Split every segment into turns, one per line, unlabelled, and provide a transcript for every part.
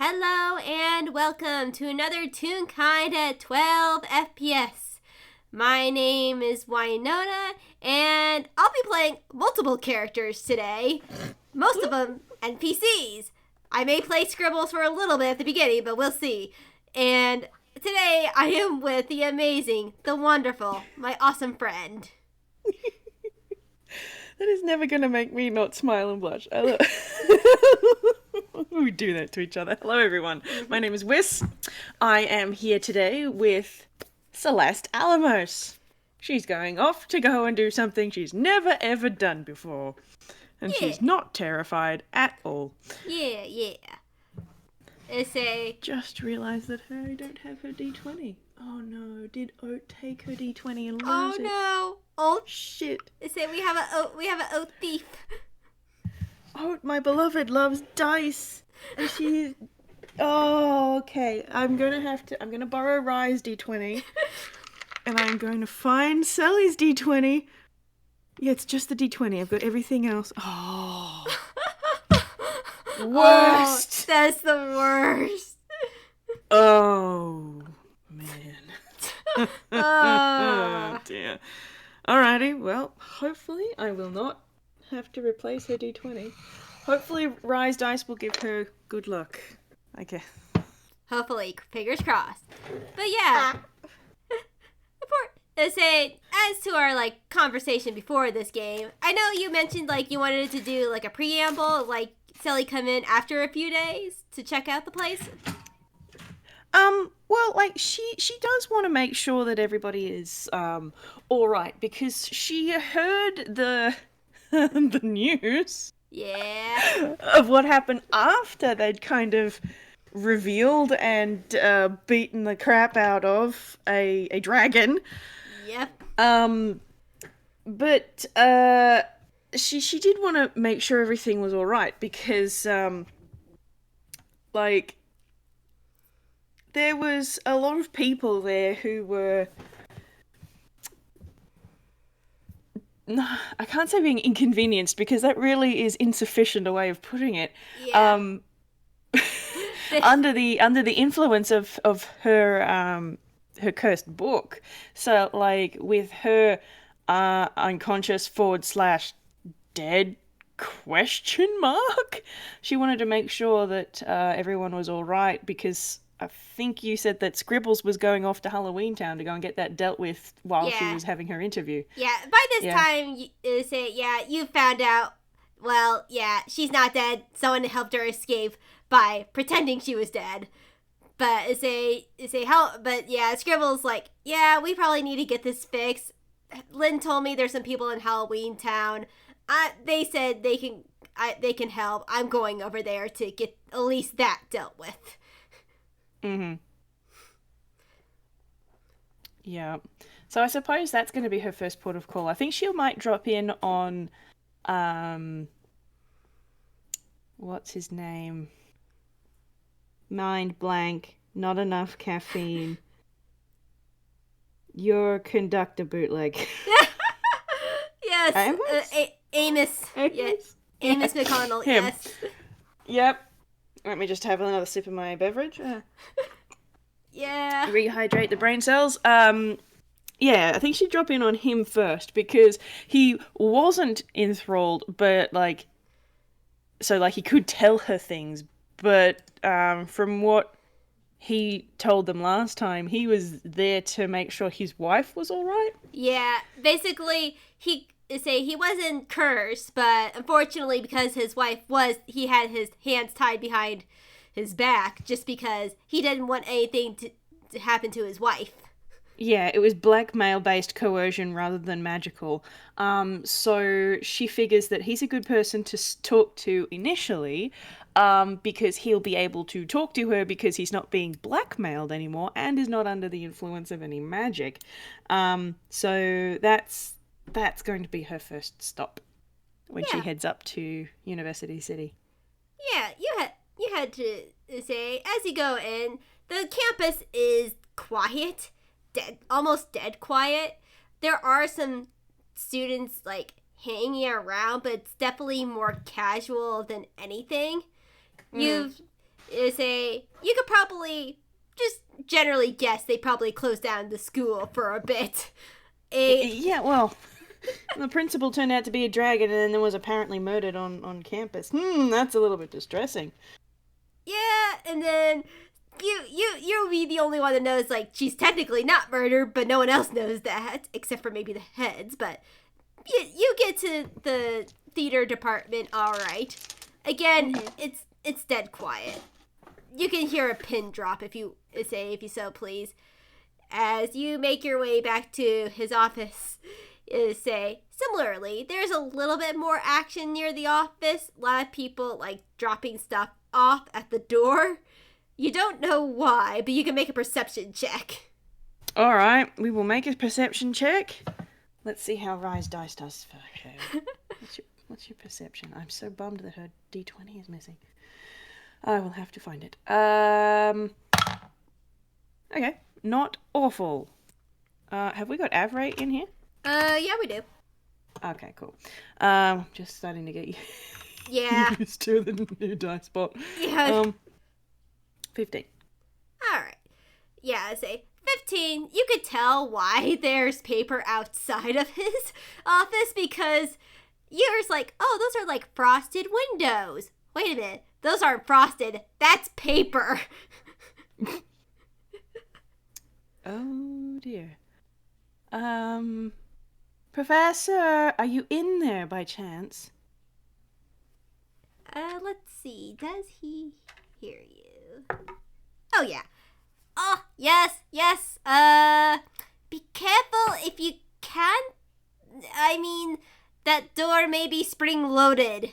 Hello and welcome to another Toonkind at 12 FPS. My name is Winona and I'll be playing multiple characters today. Most of them NPCs. I may play Scribbles for a little bit at the beginning, but we'll see. And today I am with the amazing, the wonderful, my awesome friend.
That is never going to make me not smile and blush. We do that to each other. Hello, everyone. My name is Whis. I am here today with Celeste Alamos. She's going off to go and do something she's never, ever done before. And she's not terrified at all.
Yeah.
Just realised that I don't have her D20. Oh no, did Oat take her D20 and lose it?
Oh no. Oat.
Shit.
We have an oat thief.
Oat, my beloved, loves dice. And she... Oh, okay. I'm gonna borrow Rye's D20. And I'm going to find Selli's D20. Yeah, it's just the D20. I've got everything else. Oh. Worst.
Oh, that's the worst.
Oh, man. Oh, dear. Alrighty, well, hopefully I will not have to replace her D20. Hopefully Rye's dice will give her good luck. Okay.
Hopefully, fingers crossed. But yeah. As to our conversation before this game, I know you mentioned you wanted to do a preamble, Selli come in after a few days to check out the place.
Well, she does want to make sure that everybody is all right because she heard the the news.
Yeah.
Of what happened after they'd kind of revealed and beaten the crap out of a dragon.
Yep.
But she did want to make sure everything was all right because there was a lot of people there who were, I can't say being inconvenienced because that really is insufficient a way of putting it.
Yeah.
Under the influence of her her cursed book. So with her unconscious / dead ? She wanted to make sure that everyone was all right because I think you said that Scribbles was going off to Halloween Town to go and get that dealt with while she was having her interview.
Yeah, by this time, you found out, well, yeah, she's not dead. Someone helped her escape by pretending she was dead. But Scribbles we probably need to get this fixed. Lynn told me there's some people in Halloween Town. They said they can help. I'm going over there to get at least that dealt with.
Mm-hmm. Yeah. So I suppose that's going to be her first port of call. I think she might drop in on, what's his name? Mind blank. Not enough caffeine. Your conductor bootleg.
Yes. Amos.
Amos?
Yes. Amos McConnell.
Him.
Yes.
Yep. Let me just have another sip of my beverage.
Yeah.
Rehydrate the brain cells. Yeah, I think she'd drop in on him first because he wasn't enthralled, but he could tell her things, but from what he told them last time, he was there to make sure his wife was all right.
Yeah, basically he wasn't cursed, but unfortunately because his wife he had his hands tied behind his back just because he didn't want anything to happen to his wife.
Yeah, it was blackmail-based coercion rather than magical. So she figures that he's a good person to talk to initially, because he'll be able to talk to her because he's not being blackmailed anymore and is not under the influence of any magic. So that's going to be her first stop when she heads up to University City.
Yeah, you had to say, as you go in, the campus is quiet. Almost dead quiet. There are some students hanging around, but it's definitely more casual than anything. You could probably just generally guess they probably closed down the school for a bit.
Yeah, well, the principal turned out to be a dragon and then was apparently murdered on campus. That's a little bit distressing.
Yeah, and then you'll be the only one that knows, like, she's technically not murdered, but no one else knows that, except for maybe the heads, but you get to the theater department all right. Again, it's dead quiet. You can hear a pin drop if you so please. As you make your way back to his office, similarly, there's a little bit more action near the office. A lot of people, like, dropping stuff off at the door. You don't know why, but you can make a perception check.
All right, we will make a perception check. Let's see how Rise Dice does for her. What's your perception? I'm so bummed that her D20 is missing. I will have to find it. Okay, not awful. Have we got Avrate in here?
Yeah, we do.
Okay, cool. Just starting to get
Yeah.
used to the new dice spot.
Yeah.
15.
Alright. Yeah, 15. You could tell why there's paper outside of his office because you're like, oh, those are like frosted windows. Wait a minute. Those aren't frosted. That's paper.
Oh, dear. Professor, are you in there by chance?
Let's see. Does he hear you? Oh, yeah. Oh, yes. Be careful if you can. I mean, that door may be spring-loaded.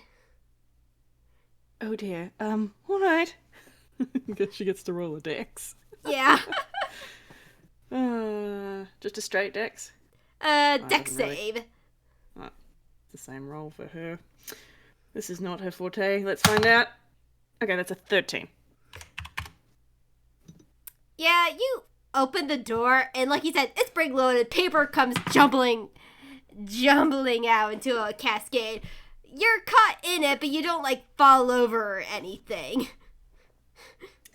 Oh, dear. All right. Guess she gets to roll a dex.
Yeah.
Just a straight dex?
Dex save.
Oh, it's the same roll for her. This is not her forte. Let's find out. Okay, that's a 13.
Yeah, you open the door, and like you said, it's spring-loaded. Paper comes jumbling out into a cascade. You're caught in it, but you don't, like, fall over or anything.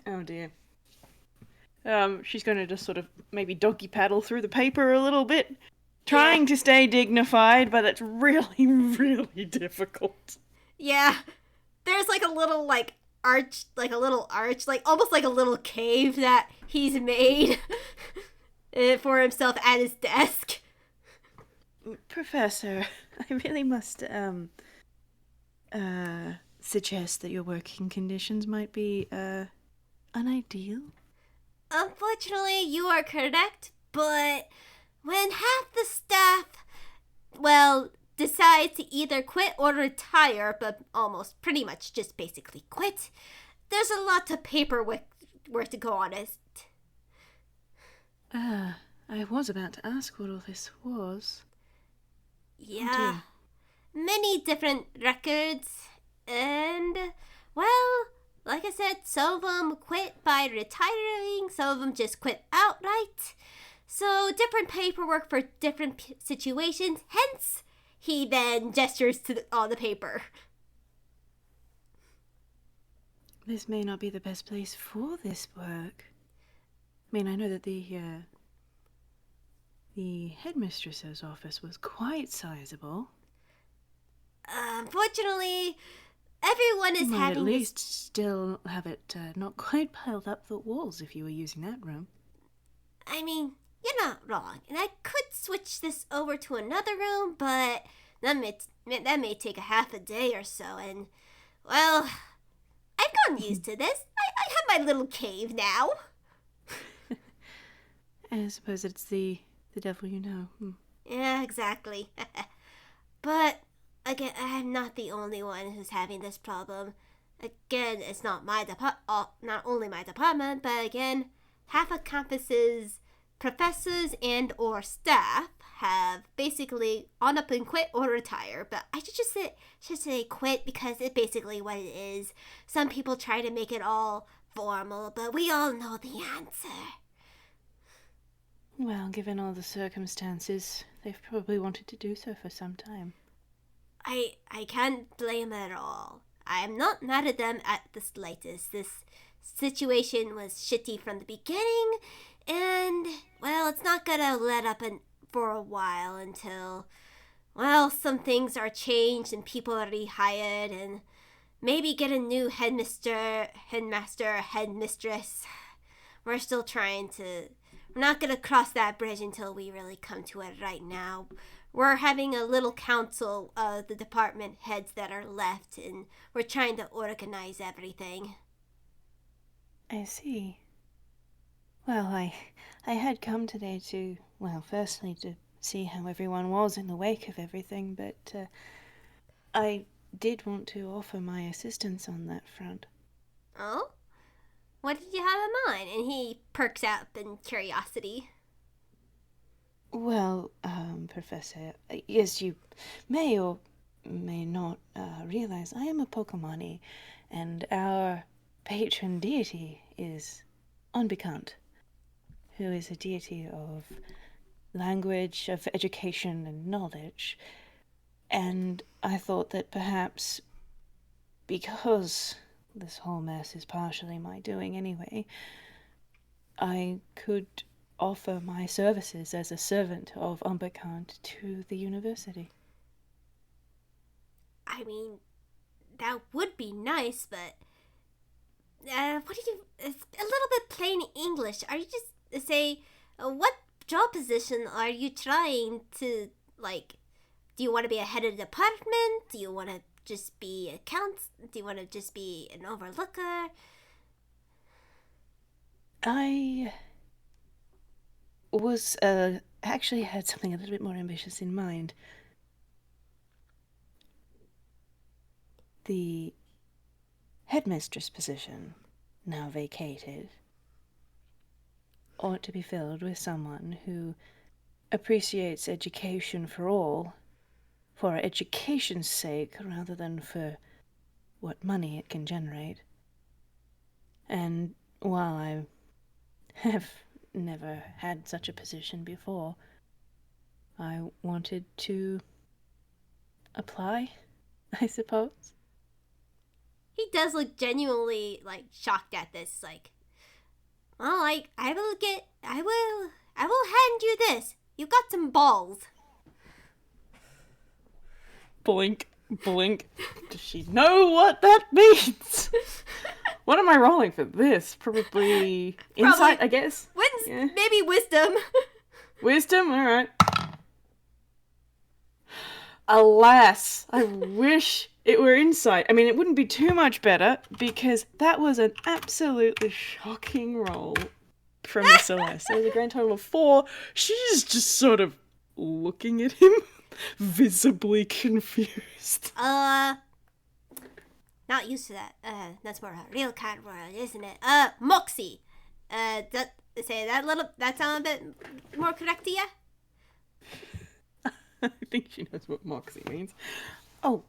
Oh, dear. She's going to just sort of maybe doggy paddle through the paper a little bit, trying to stay dignified, but it's really, really difficult.
Yeah. There's, like, a little, like, arch, like almost like a little cave that he's made for himself at his desk.
Professor, I really must, suggest that your working conditions might be, unideal.
Unfortunately, you are correct, but when half the staff, well, decide to either quit or retire, but almost pretty much just basically quit, there's a lot of paperwork to go on it.
I was about to ask what all this was.
Yeah. Many different records, and, well, like I said, some of them quit by retiring, some of them just quit outright. So, different paperwork for different situations, hence, he then gestures to all the paper.
This may not be the best place for this work. I mean, I know that the headmistress's office was quite sizable.
Unfortunately, everyone is
you might
having
at least still have it not quite piled up the walls if you were using that room.
I mean, you're not wrong, and I could switch this over to another room, but that may take a half a day or so, and, well, I've gotten used to this. I have my little cave now.
I suppose it's the devil you know.
Yeah, exactly. But, again, I'm not the only one who's having this problem. Again, it's not not only my department, but again, half of campus's professors and or staff have basically on up and quit or retire. But I should say quit because it's basically what it is. Some people try to make it all formal, but we all know the answer.
Well, given all the circumstances, they've probably wanted to do so for some time.
I can't blame it at all. I'm not mad at them at the slightest. This situation was shitty from the beginning, and, well, it's not gonna let up for a while until, well, some things are changed and people are rehired and maybe get a new headmaster, headmistress. We're still trying to. We're not gonna cross that bridge until we really come to it right now. We're having a little council of the department heads that are left, and we're trying to organize everything.
I see. Well, I had come today to, well, firstly to see how everyone was in the wake of everything, but I did want to offer my assistance on that front.
Oh? What did you have in mind? And he perks up in curiosity.
Well, Professor, as you may or may not realize, I am a Pokemon, and our patron deity is Unbekant, who is a deity of language, of education and knowledge. And I thought that perhaps, because this whole mess is partially my doing anyway, I could offer my services as a servant of Unbekant to the university.
I mean, that would be nice, but what do you? It's a little bit plain English. Are you just say what job position are you trying to like? Do you want to be a head of the department? Do you want to just be accounts? Do you want to just be an overlooker?
I was actually had something a little bit more ambitious in mind. The headmistress position, now vacated, ought to be filled with someone who appreciates education for all, for education's sake rather than for what money it can generate. And while I have never had such a position before, I wanted to apply, I suppose.
He does look genuinely like shocked at this. Like, well, like I will hand you this. You got some balls.
Blink, blink. Does she know what that means? What am I rolling for this? Probably insight, I guess.
Yeah. Maybe wisdom.
Wisdom? Alright. Alas, I wish it were insight. I mean, it wouldn't be too much better, because that was an absolutely shocking roll from Miss Celeste. There was a grand total of 4. She's just sort of looking at him, visibly confused.
Not used to that. That's more a real kind of world, isn't it? Moxie. That sound a bit more correct to you?
I think she knows what Moxie means. Oh,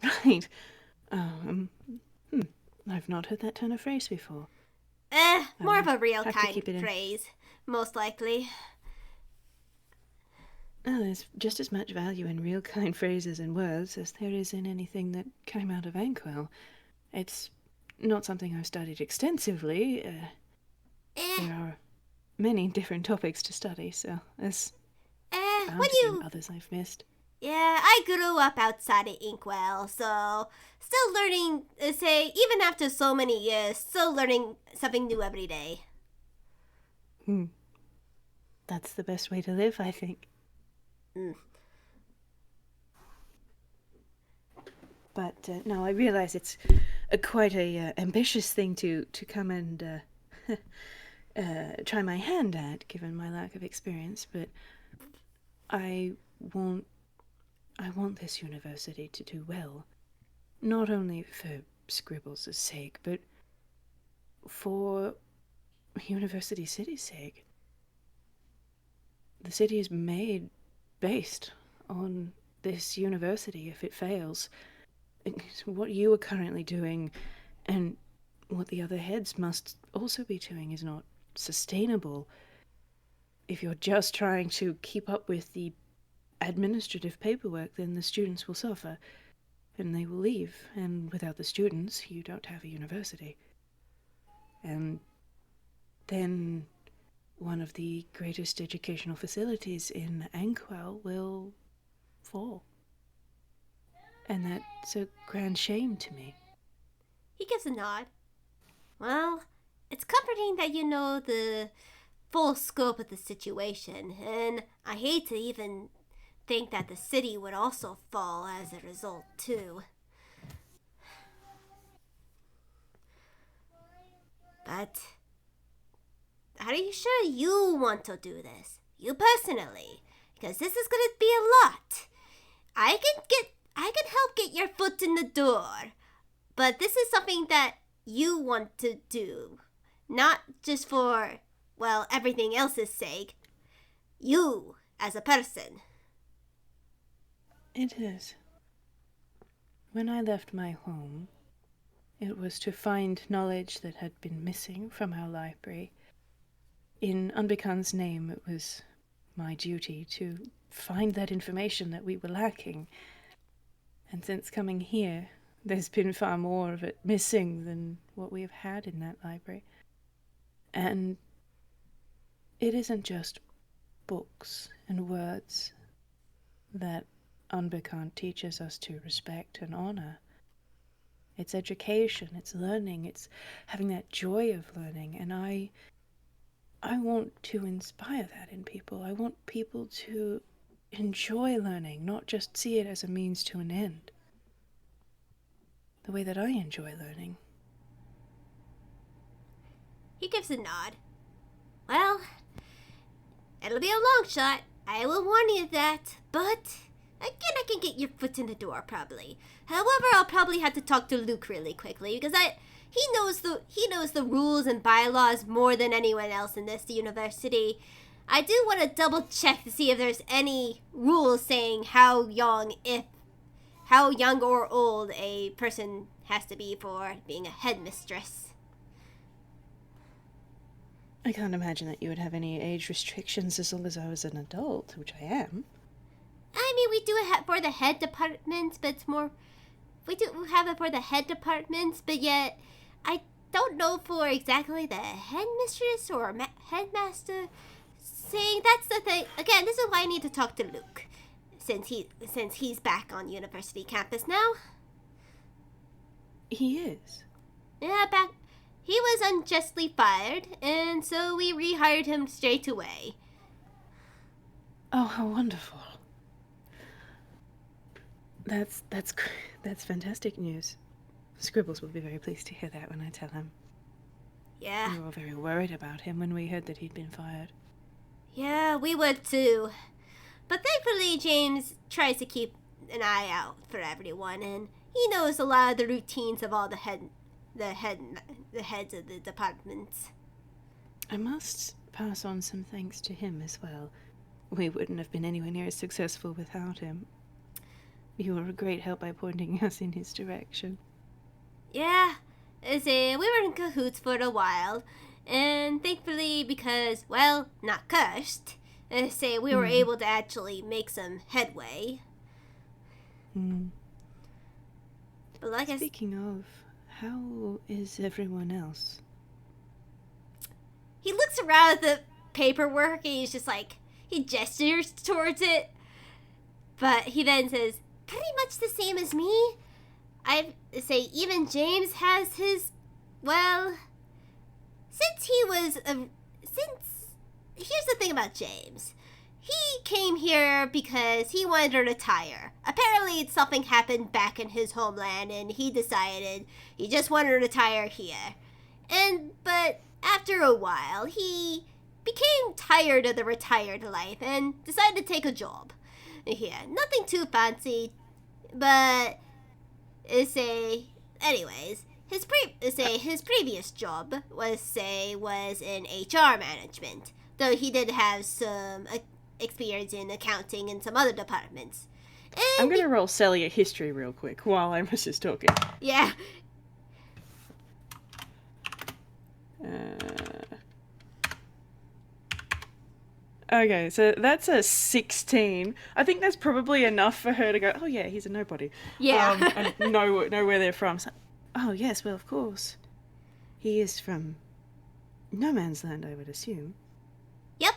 right. I've not heard that turn of phrase before.
More of a real kind phrase, most likely.
Oh, there's just as much value in real kind phrases and words as there is in anything that came out of Anquil. It's not something I've studied extensively. There are many different topics to study, so there's bound to be others I've missed.
Yeah, I grew up outside of Inkwell, so still learning, even after so many years, still learning something new every day.
That's the best way to live, I think. But no, I realize it's quite a ambitious thing to come and try my hand at, given my lack of experience. But I want this university to do well, not only for Scribbles' sake, but for University City's sake. The city is made based on this university. If it fails, what you are currently doing and what the other heads must also be doing is not sustainable. If you're just trying to keep up with the administrative paperwork, then the students will suffer. and they will leave, and without the students, you don't have a university. And then one of the greatest educational facilities in Ankwell will fall. And that's a grand shame to me.
He gives a nod. Well, it's comforting that you know the full scope of the situation, and I hate to even think that the city would also fall as a result, too. But are you sure you want to do this? You personally? Because this is gonna be a lot. I can help get your foot in the door. But this is something that you want to do. Not just for, well, everything else's sake. You as a person.
It is. When I left my home, it was to find knowledge that had been missing from our library. In Unbecon's name, it was my duty to find that information that we were lacking. And since coming here, there's been far more of it missing than what we have had in that library. And it isn't just books and words that Unbecon teaches us to respect and honor. It's education, it's learning, it's having that joy of learning, and I want to inspire that in people. I want people to enjoy learning, not just see it as a means to an end. The way that I enjoy learning.
He gives a nod. Well, it'll be a long shot. I will warn you of that. But again, I can get your foot in the door probably. However, I'll probably have to talk to Luke really quickly because he knows the rules and bylaws more than anyone else in this university. I do want to double check to see if there's any rules saying how young or old a person has to be for being a headmistress.
I can't imagine that you would have any age restrictions as long as I was an adult, which I am.
I mean, we do it for the head departments, but it's more... We do have it for the head departments, but yet I don't know for exactly the headmistress or headmaster. See, that's the thing. Again, this is why I need to talk to Luke, since he's back on university campus now.
He is?
Yeah, he was unjustly fired, and so we rehired him straight away.
Oh, how wonderful. That's fantastic news. Scribbles will be very pleased to hear that when I tell him.
Yeah.
We were very worried about him when we heard that he'd been fired.
Yeah, we were too. But thankfully, James tries to keep an eye out for everyone, and he knows a lot of the routines of all the heads of the departments.
I must pass on some thanks to him as well. We wouldn't have been anywhere near as successful without him. You were a great help by pointing us in his direction.
Yeah, we were in cahoots for a while, and thankfully, because, well, not cursed, we were able to actually make some headway. But like
Speaking of, how is everyone else?
He looks around at the paperwork and he's just like, he gestures towards it. But he then says, pretty much the same as me. I'd say even James has his, well, here's the thing about James. He came here because he wanted to retire. Apparently something happened back in his homeland and he decided he just wanted to retire here. But after a while, he became tired of the retired life and decided to take a job. Yeah, nothing too fancy, but anyways, his previous job was in HR management, though he did have some experience in accounting and some other departments. And
I'm gonna roll Selli a history real quick while I'm just talking.
Yeah.
Okay, so that's a 16. I think that's probably enough for her to go, oh yeah, he's a nobody.
Yeah.
And know where they're from. So, oh yes, well of course. He is from no man's land, I would assume.
Yep,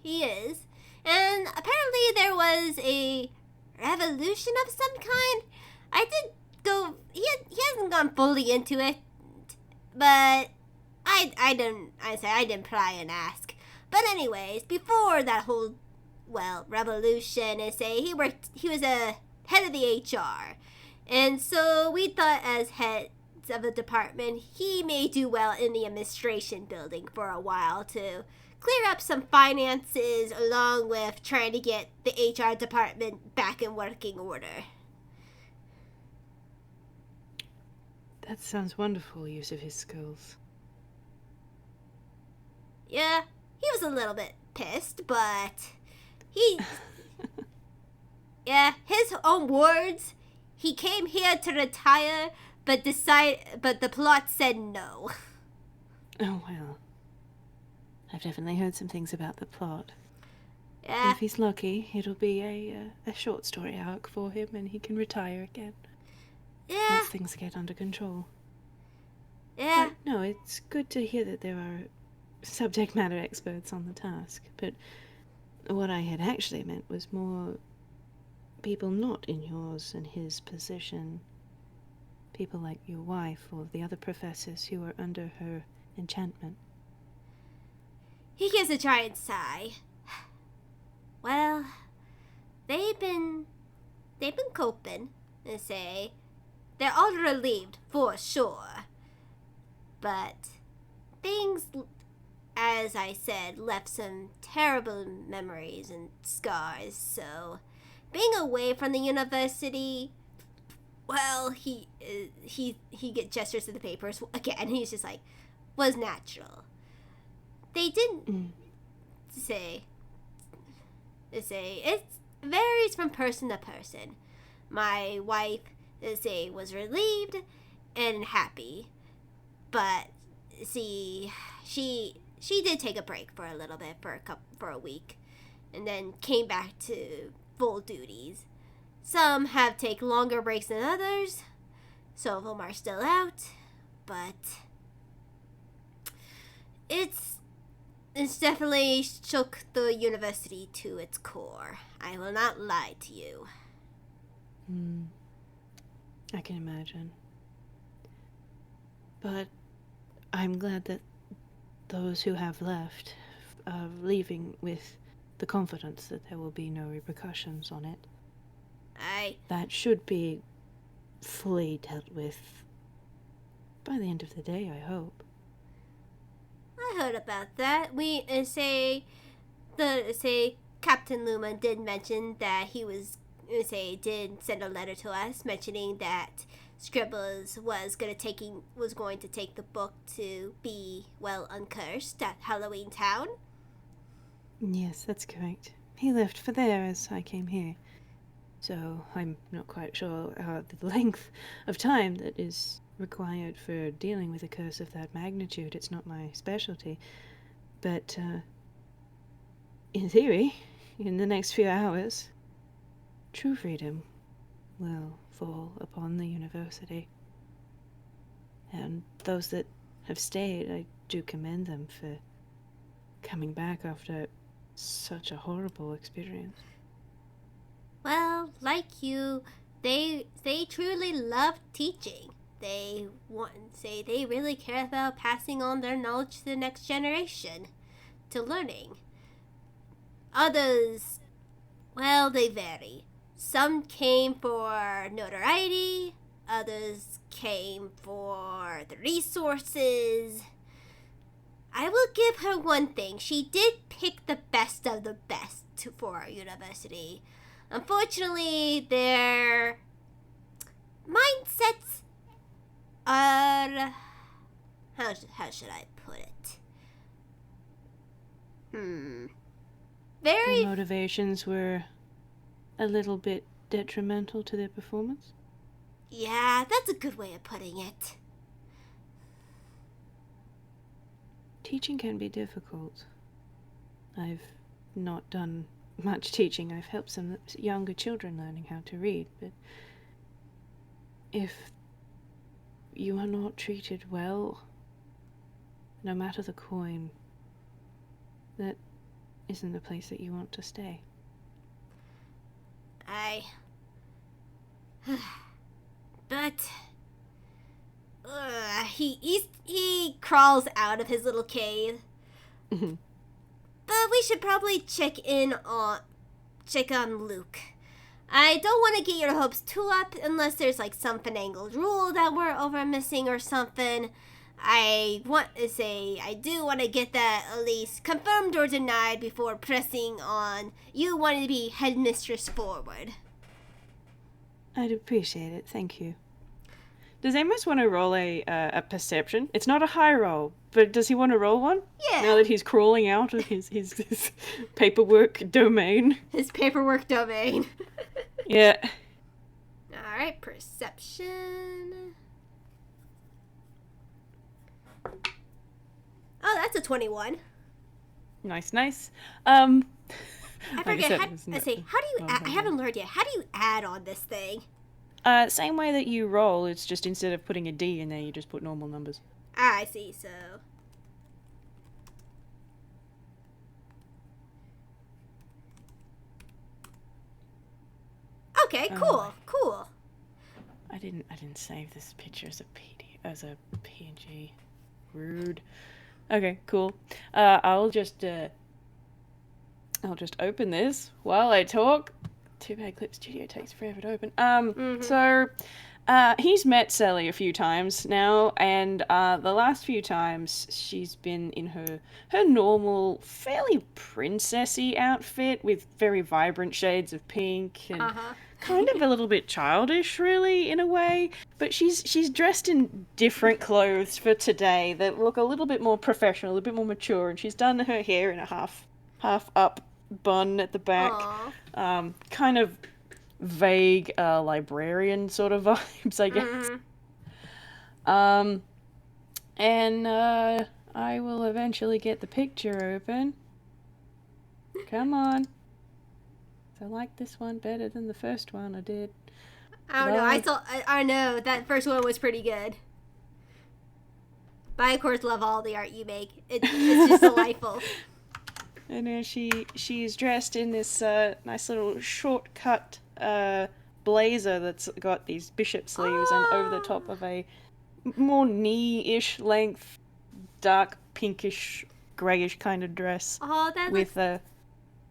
he is. And apparently there was a revolution of some kind. I did go. He hasn't gone fully into it, but I didn't. I didn't pry and ask. But anyways, before that whole revolution, he was a head of the HR, and so we thought as heads of the department he may do well in the administration building for a while to clear up some finances along with trying to get the HR department back in working order.
That sounds wonderful use of his skills.
Yeah, he was a little bit pissed, but he. Yeah, his own words. He came here to retire, but the plot said no.
Oh well. I've definitely heard some things about the plot.
Yeah.
If he's lucky, it'll be a short story arc for him and he can retire again.
Yeah.
Once things get under control.
Yeah.
But no, it's good to hear that there are subject matter experts on the task, but what I had actually meant was more people not in yours and his position. People like your wife or the other professors who are under her enchantment.
He gives a giant sigh. Well, they've been coping, they say. They're all relieved, for sure. But things, as I said, left some terrible memories and scars, so being away from the university, well, he gestures to the papers again. He's just like, was natural. They didn't say it varies from person to person. My wife, they say, was relieved and happy, but see, she did take a break for a little bit for a week, and then came back to full duties. Some have taken longer breaks than others. Some of them are still out, but it's definitely shook the university to its core. I will not lie to you.
I can imagine. But I'm glad that those who have left are leaving with the confidence that there will be no repercussions on it. That should be fully dealt with by the end of the day, I hope.
I heard about that. We Captain Luma did mention that he did send a letter to us mentioning that Scribbles was going to take the book to be uncursed at Halloween Town.
Yes, that's correct. He left for there as I came here. So I'm not quite sure the length of time that is required for dealing with a curse of that magnitude. It's not my specialty. But in theory, in the next few hours, true freedom will fall upon the university. And those that have stayed, I do commend them for coming back after such a horrible experience.
Well, like you, they truly love teaching. They really care about passing on their knowledge to the next generation, to learning. Others, well, they vary. Some came for notoriety, others came for the resources. I will give her one thing. She did pick the best of the best for our university. Unfortunately, their mindsets are... How should I put it?
Their motivations were a little bit detrimental to their performance?
Yeah, that's a good way of putting it.
Teaching can be difficult. I've not done much teaching. I've helped some younger children learning how to read, but if you are not treated well, no matter the coin, that isn't the place that you want to stay.
But he crawls out of his little cave.
Mhm.
But we should probably check on Luke. I don't want to get your hopes too up unless there's like some finagled rule that we're over missing or something. I do want to get that at least confirmed or denied before pressing on you wanting to be headmistress forward.
I'd appreciate it, thank you. Does Amos want to roll a perception? It's not a high roll, but does he want to roll one?
Yeah.
Now that he's crawling out of his paperwork domain.
His paperwork domain.
Yeah.
Alright, perception. Oh, that's a 21.
Nice.
I
Like
forget.
said,
How do you? I haven't learned yet. How do you add on this thing?
Same way that you roll, it's just instead of putting a D in there, you just put normal numbers.
Ah, I see. So. Okay. Cool.
I didn't save this picture as a PNG. Rude. Okay, cool. I'll just open this while I talk. Too bad Clip Studio takes forever to open. So he's met Selli a few times now, and the last few times she's been in her normal, fairly princessy outfit with very vibrant shades of pink and kind of a little bit childish, really, in a way. But she's dressed in different clothes for today that look a little bit more professional, a little bit more mature, and she's done her hair in a half up bun at the back. Kind of vague librarian sort of vibes, I guess. And I will eventually get the picture open. Come on. I like this one better than the first one I did.
I don't know. I know that first one was pretty good. But I, of course, love all the art you make. It's just delightful.
And she's dressed in this nice little shortcut blazer that's got these bishop sleeves and over the top of a more knee-ish length, dark pinkish, greyish kind of dress. With a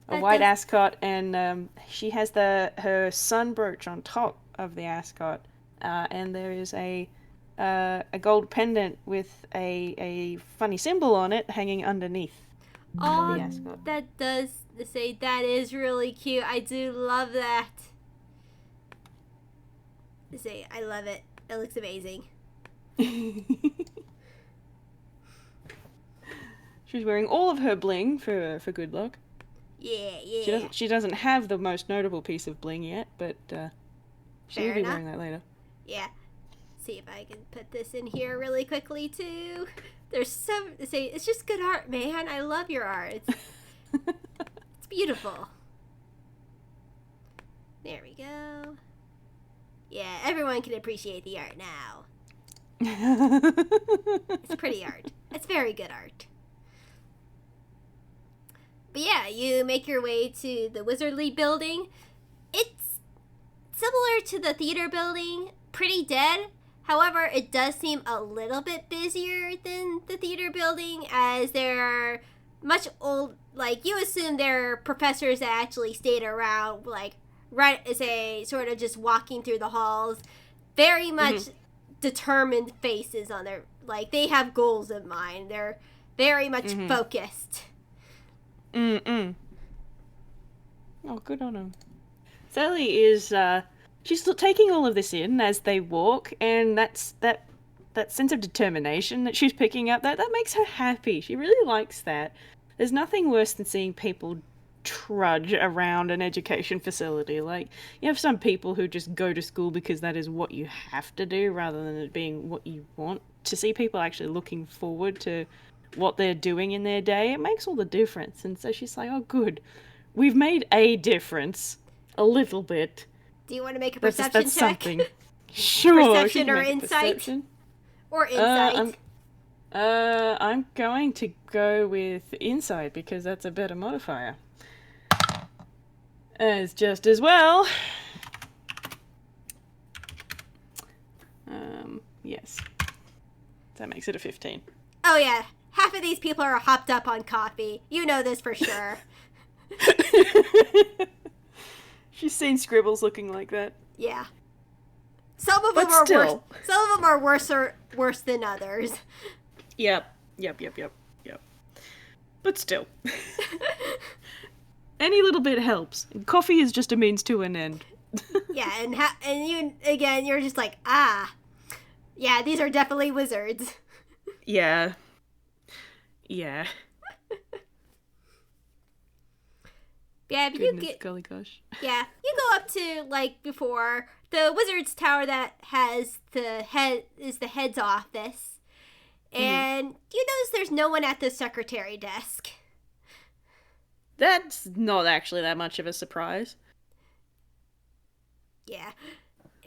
white ascot, and she has her sun brooch on top of the ascot, and there is a gold pendant with a funny symbol on it hanging underneath.
That is really cute. I do love that. I love it. It looks amazing.
She's wearing all of her bling for good luck.
Yeah.
She doesn't have the most notable piece of bling yet, but she'll be wearing that later.
Yeah. See if I can put this in here really quickly too. There's it's just good art, man. I love your art. It's beautiful. There we go. Yeah, everyone can appreciate the art now. It's pretty art. It's very good art. But yeah, you make your way to the Wizardly building. It's similar to the theater building, pretty dead. However, it does seem a little bit busier than the theater building, as there are much old, like, you assume there are professors that actually stayed around, like, right as a sort of just walking through the halls. Very much determined faces on their, like, they have goals in mind. They're very much focused.
Oh, good on him. Selli is, she's still taking all of this in as they walk, and that sense of determination that she's picking up, that makes her happy. She really likes that. There's nothing worse than seeing people trudge around an education facility. Like, you have some people who just go to school because that is what you have to do rather than it being what you want. To see people actually looking forward to what they're doing in their day, it makes all the difference. And so she's like, oh, good. We've made a difference. A little bit.
Do you want to make a
That's
perception check?
something. Sure.
Perception
she can
or
make a
insight?
perception.
Or insight?
I'm going to go with insight because that's a better modifier. It's just as well. Yes. That makes it a 15.
Oh yeah, half of these people are hopped up on coffee. You know this for sure.
She's seen Scribbles looking like that.
Yeah. Some of them are worse. Some of them are worse than others.
Yep. But still. Any little bit helps. Coffee is just a means to an end.
Yeah, and you again, you're just like, yeah, these are definitely wizards.
Yeah.
Yeah, but
Goodness, golly gosh.
Yeah, you go up to like before the wizard's tower that has the head's office, and you notice there's no one at the secretary desk.
That's not actually that much of a surprise.
Yeah,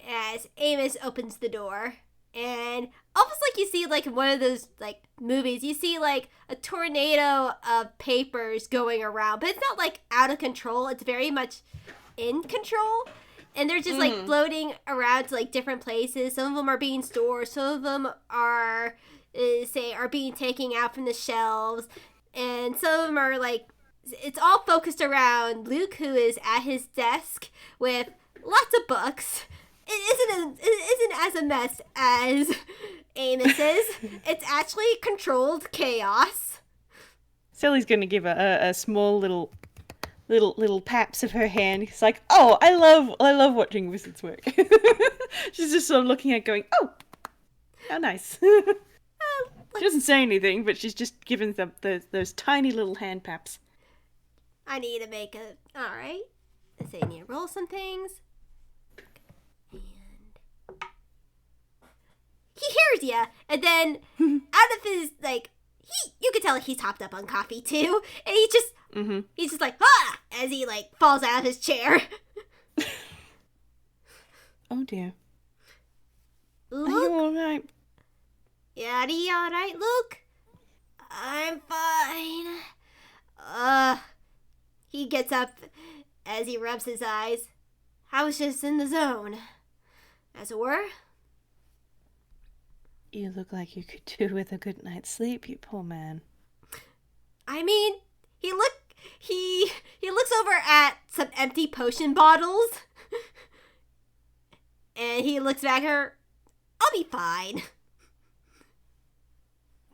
as Amos opens the door, and almost like you see like in one of those like movies, you see like a tornado of papers going around, but it's not like out of control. It's very much in control, and they're just like floating around to like different places. Some of them are being stored. Some of them are being taken out from the shelves, and some of them are like it's all focused around Luke, who is at his desk with lots of books. It isn't as a mess as Amos's. It's actually controlled chaos.
Selli's gonna give a small little paps of her hand. It's like, oh, I love watching wizards work. She's just sort of looking at it going, oh, how nice. She doesn't say anything, but she's just giving them those tiny little hand paps.
I need to make a... Alright. Let's say I need to roll some things. And... He hears ya, and then out of his, like... You can tell he's hopped up on coffee, too. And he just... He's just like, ah! As he, like, falls out of his chair.
Oh, dear.
Luke?
Are you alright?
Yeah, are you alright, Luke? I'm fine. He gets up as he rubs his eyes. I was just in the zone, as it were.
You look like you could do with a good night's sleep, you poor man.
I mean, he looks over at some empty potion bottles. And he looks back at her. I'll be fine.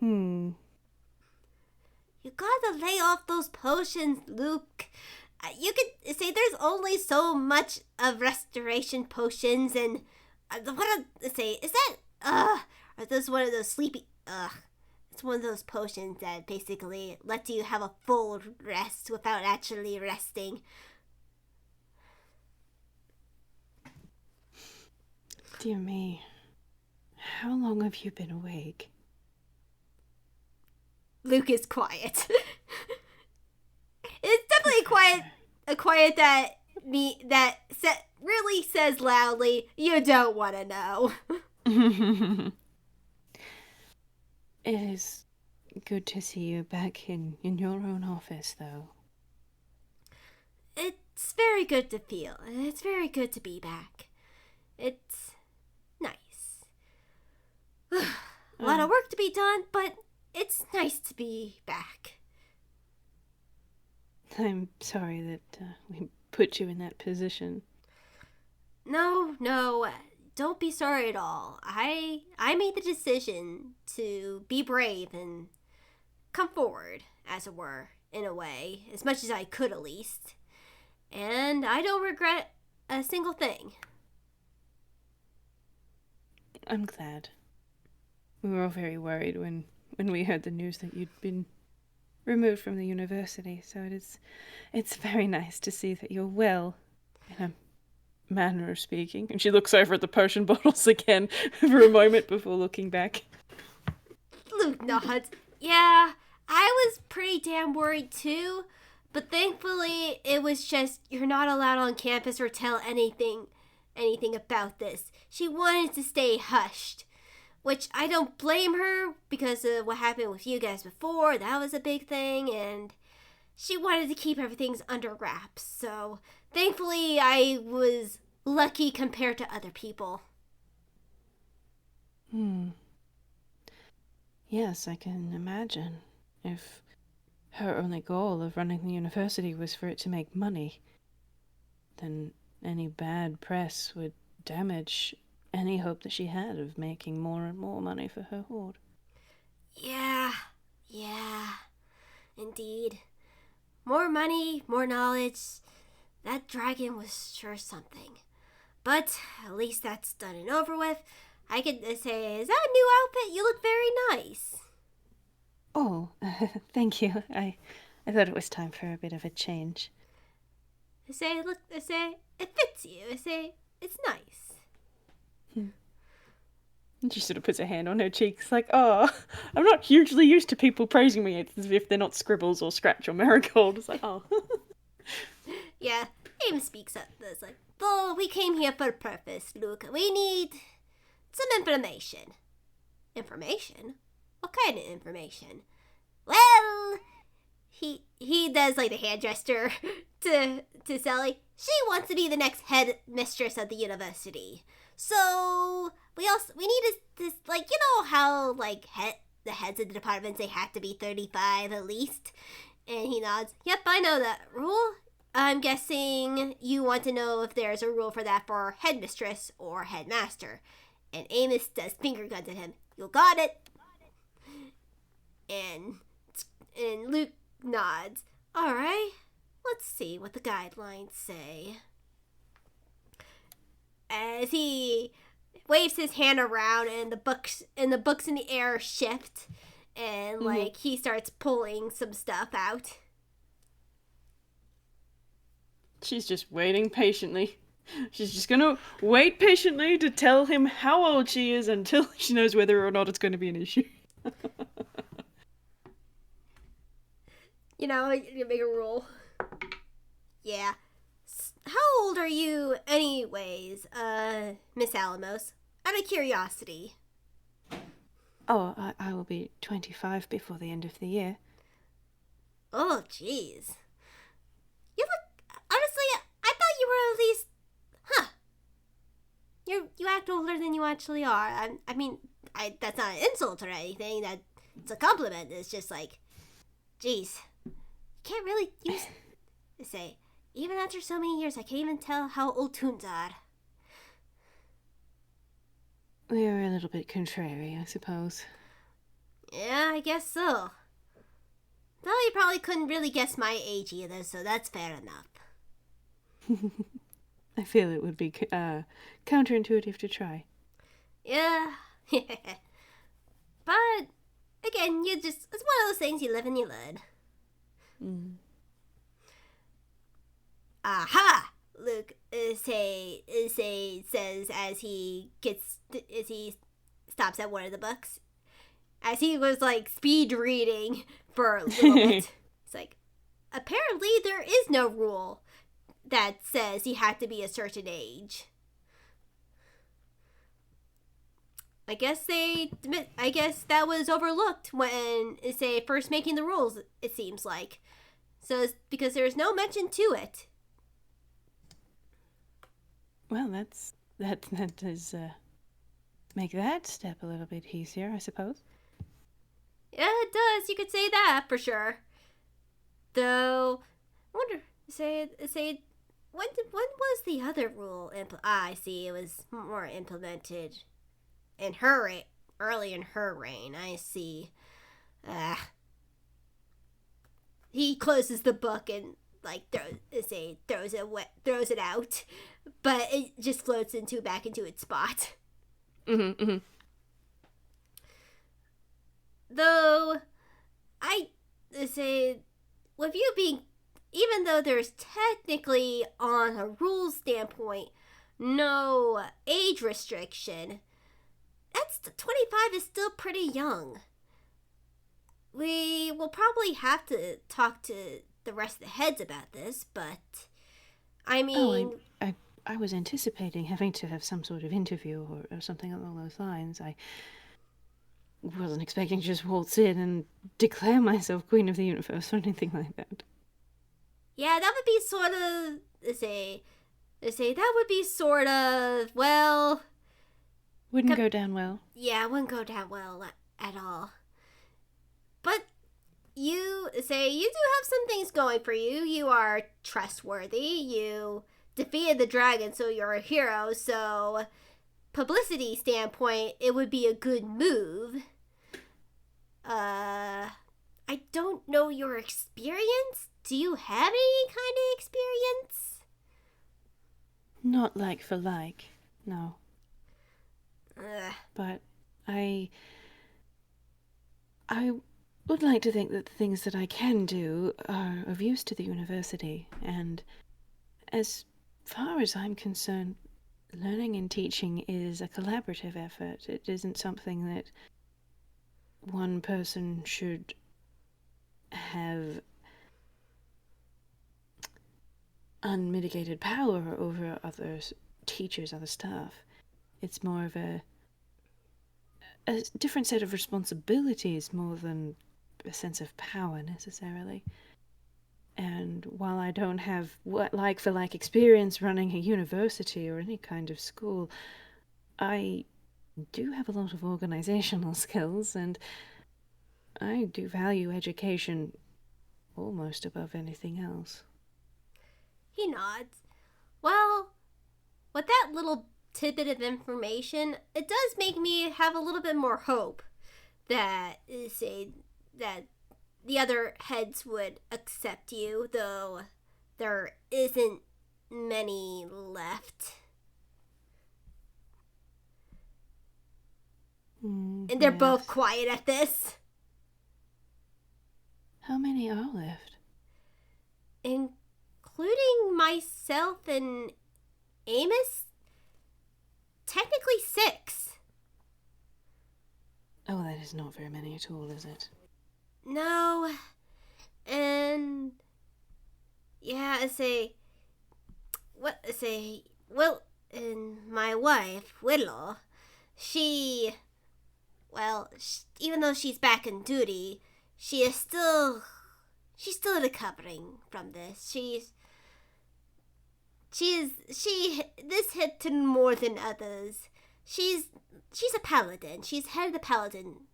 You gotta lay off those potions, Luke. You could say there's only so much of restoration potions, and what I say is that are those one of those sleepy it's one of those potions that basically lets you have a full rest without actually resting.
Dear me, how long have you been awake?
Luke is quiet. It's definitely a quiet that really says loudly, you don't want to know.
It is good to see you back in your own office, though.
It's very good to feel. It's very good to be back. It's nice. A lot of work to be done, but it's nice to be back.
I'm sorry that we put you in that position.
No, don't be sorry at all. I made the decision to be brave and come forward, as it were, in a way, as much as I could at least. And I don't regret a single thing.
I'm glad. We were all very worried when we heard the news that you'd been removed from the university, so it's very nice to see that you're well, in a manner of speaking. And she looks over at the potion bottles again for a moment before looking back.
Luke nods. Yeah, I was pretty damn worried too, but thankfully it was just you're not allowed on campus or tell anything about this. She wanted to stay hushed, which I don't blame her because of what happened with you guys before. That was a big thing, and she wanted to keep everything under wraps. So thankfully I was lucky compared to other people.
Yes, I can imagine. If her only goal of running the university was for it to make money, then any bad press would damage any hope that she had of making more and more money for her hoard.
Yeah, indeed. More money, more knowledge. That dragon was sure something. But at least that's done and over with. I could say, is that a new outfit? You look very nice.
Oh, thank you. I thought it was time for a bit of a change.
I say, it fits you. I say, it's nice.
And she sort of puts her hand on her cheeks like, oh, I'm not hugely used to people praising me as if they're not Scribbles or Scratch or Marigold. It's like, oh.
Yeah, Aim speaks up. It's like, well, we came here for a purpose, Luke. We need some information. Information? What kind of information? Well, he does like the hand gesture to Selli. She wants to be the next headmistress of the university. So we need this like, you know how like the heads of the departments, they have to be 35 at least. And he nods. Yep, I know that rule. I'm guessing you want to know if there's a rule for that for headmistress or headmaster. And Amos does finger guns at him. You got it. And Luke nods. All right. Let's see what the guidelines say. As he waves his hand around and the books in the air shift, and like he starts pulling some stuff out.
She's just waiting patiently. She's just gonna wait patiently to tell him how old she is until she knows whether or not it's going to be an issue.
You know, you make a rule. Yeah. How old are you anyways, Miss Alamos? Out of curiosity.
Oh, I will be 25 before the end of the year.
Oh, jeez. You look... Honestly, I thought you were at least... Huh. You act older than you actually are. I mean, that's not an insult or anything. It's a compliment. It's just like... Jeez. You can't really use... say... Even after so many years, I can't even tell how old Toons are.
We were a little bit contrary, I suppose.
Yeah, I guess so. Though you probably couldn't really guess my age either, so that's fair enough.
I feel it would be counterintuitive to try.
Yeah. But, again, it's one of those things you live and you learn. Aha! Luke says as he stops at one of the books. As he was like speed reading for a little bit. It's like, apparently there is no rule that says he had to be a certain age. I guess that was overlooked when first making the rules, it seems like. So it's because there's no mention to it.
Well, that does make that step a little bit easier, I suppose.
Yeah, it does. You could say that for sure. Though, I wonder. When was the other rule? I see. It was more implemented in early in her reign. I see. He closes the book and like throws it out, but it just floats back into its spot. Though I say, with you being, even though there's technically on a rules standpoint no age restriction, 25 is still pretty young. will probably have to talk to the rest of the heads about this, but I mean...
I was anticipating having to have some sort of interview or something along those lines. I wasn't expecting to just waltz in and declare myself Queen of the Universe or anything like that.
Yeah, that would be sort of... that would be sort of, well...
Wouldn't go down well.
Yeah, it wouldn't go down well at all. But you do have some things going for you. You are trustworthy. You defeated the dragon, so you're a hero. So, publicity standpoint, it would be a good move. I don't know your experience. Do you have any kind of experience?
Not like for like, no. But I would like to think that the things that I can do are of use to the university, and as far as I'm concerned, learning and teaching is a collaborative effort. It isn't something that one person should have unmitigated power over other teachers, other staff. It's more of a different set of responsibilities more than a sense of power necessarily. And while I don't have like for like experience running a university or any kind of school, I do have a lot of organizational skills, and I do value education almost above anything else.
He nods. Well, with that little tidbit of information, it does make me have a little bit more hope that the other heads would accept you, though there isn't many left. And they're both quiet at this.
How many are left?
Including myself and Amos? Technically 6.
Oh, that is not very many at all, is it?
No. And yeah, and my wife, Willow, even though she's back on duty, she's still recovering from this. This hit to more than others. She's a paladin. She's head of the paladin,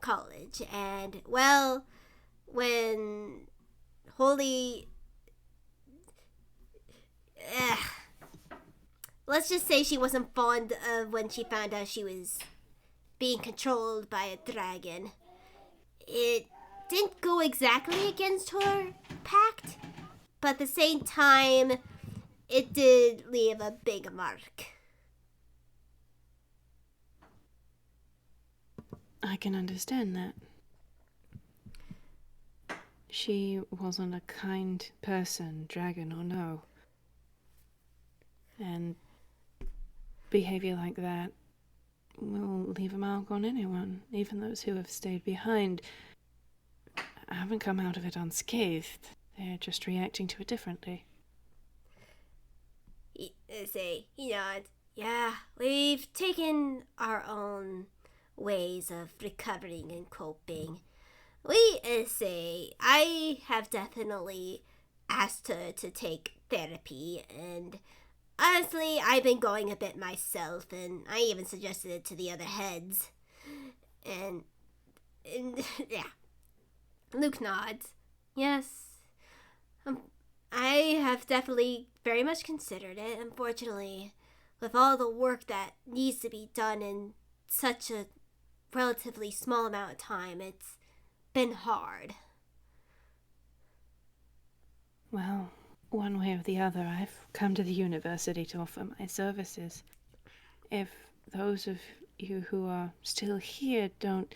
college, and when let's just say she wasn't fond of when she found out she was being controlled by a dragon. It didn't go exactly against her pact, but at the same time, it did leave a big mark.
I can understand that. She wasn't a kind person, dragon or no. And behavior like that will leave a mark on anyone, even those who have stayed behind. Haven't come out of it unscathed. They're just reacting to it differently.
Yeah, we've taken our own ways of recovering and coping. I have definitely asked her to take therapy, and honestly, I've been going a bit myself, and I even suggested it to the other heads. And yeah. Luke nods. Yes. I have definitely very much considered it. Unfortunately, with all the work that needs to be done in such a relatively small amount of time, it's been hard.
Well, one way or the other, I've come to the university to offer my services. If those of you who are still here don't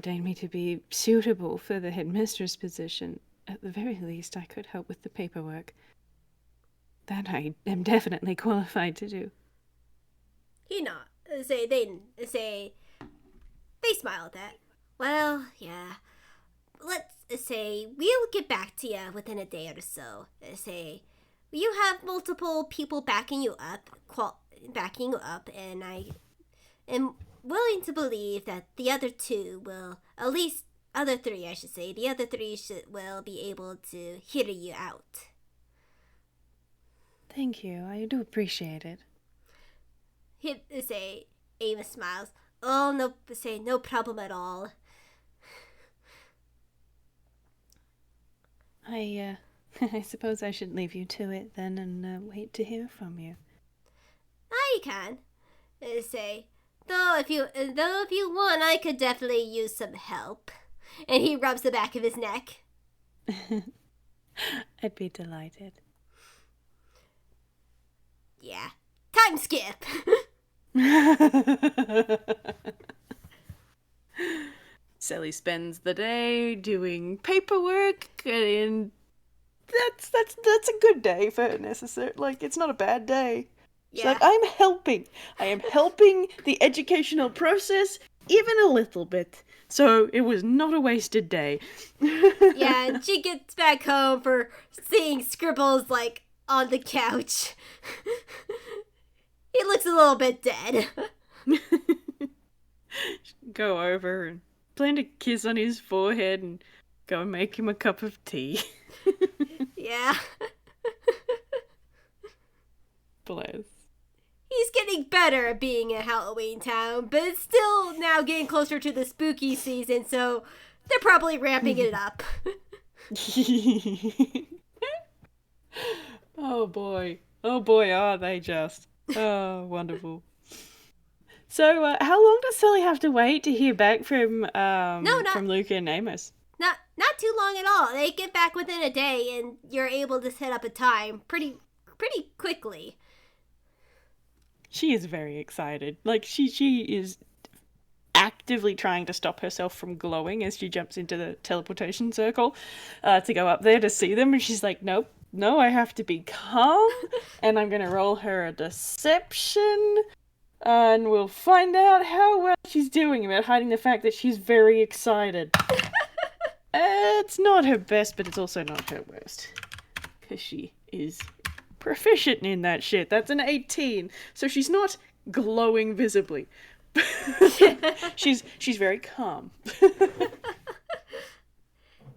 deign me to be suitable for the headmistress position, at the very least I could help with the paperwork. That I am definitely qualified to do.
They smile at that. Well, yeah. Let's say we'll get back to you within a day or so. Say you have multiple people backing you up, and I am willing to believe that the other two will, at least other three, I should say, the other three will be able to hear you out.
Thank you. I do appreciate it.
Say Amos smiles. Oh no, say no problem at all.
I suppose I should leave you to it then and wait to hear from you.
You can. Say, though if you want, I could definitely use some help. And he rubs the back of his neck.
I'd be delighted.
Yeah. Time skip.
Selli spends the day doing paperwork, and that's a good day for necessary. Like, it's not a bad day. She's like, I am helping the educational process even a little bit. So it was not a wasted day.
Yeah, and she gets back home for seeing Scribbles, like, on the couch. He looks a little bit dead.
Go over and plant a kiss on his forehead and go and make him a cup of tea.
Yeah.
Bless.
He's getting better at being in Halloween Town, but it's still now getting closer to the spooky season, so they're probably ramping it up.
Oh boy, are they just. Oh, wonderful. So, how long does Selli have to wait to hear back from from Luca and Amos?
Not too long at all. They get back within a day, and you're able to set up a time pretty quickly.
She is very excited. Like, she is actively trying to stop herself from glowing as she jumps into the teleportation circle to go up there to see them, and she's like, nope, no, I have to be calm, and I'm gonna roll her a deception, and we'll find out how well she's doing about hiding the fact that she's very excited. It's not her best, but it's also not her worst, because she is proficient in that shit. That's an 18, so she's not glowing visibly. she's very calm.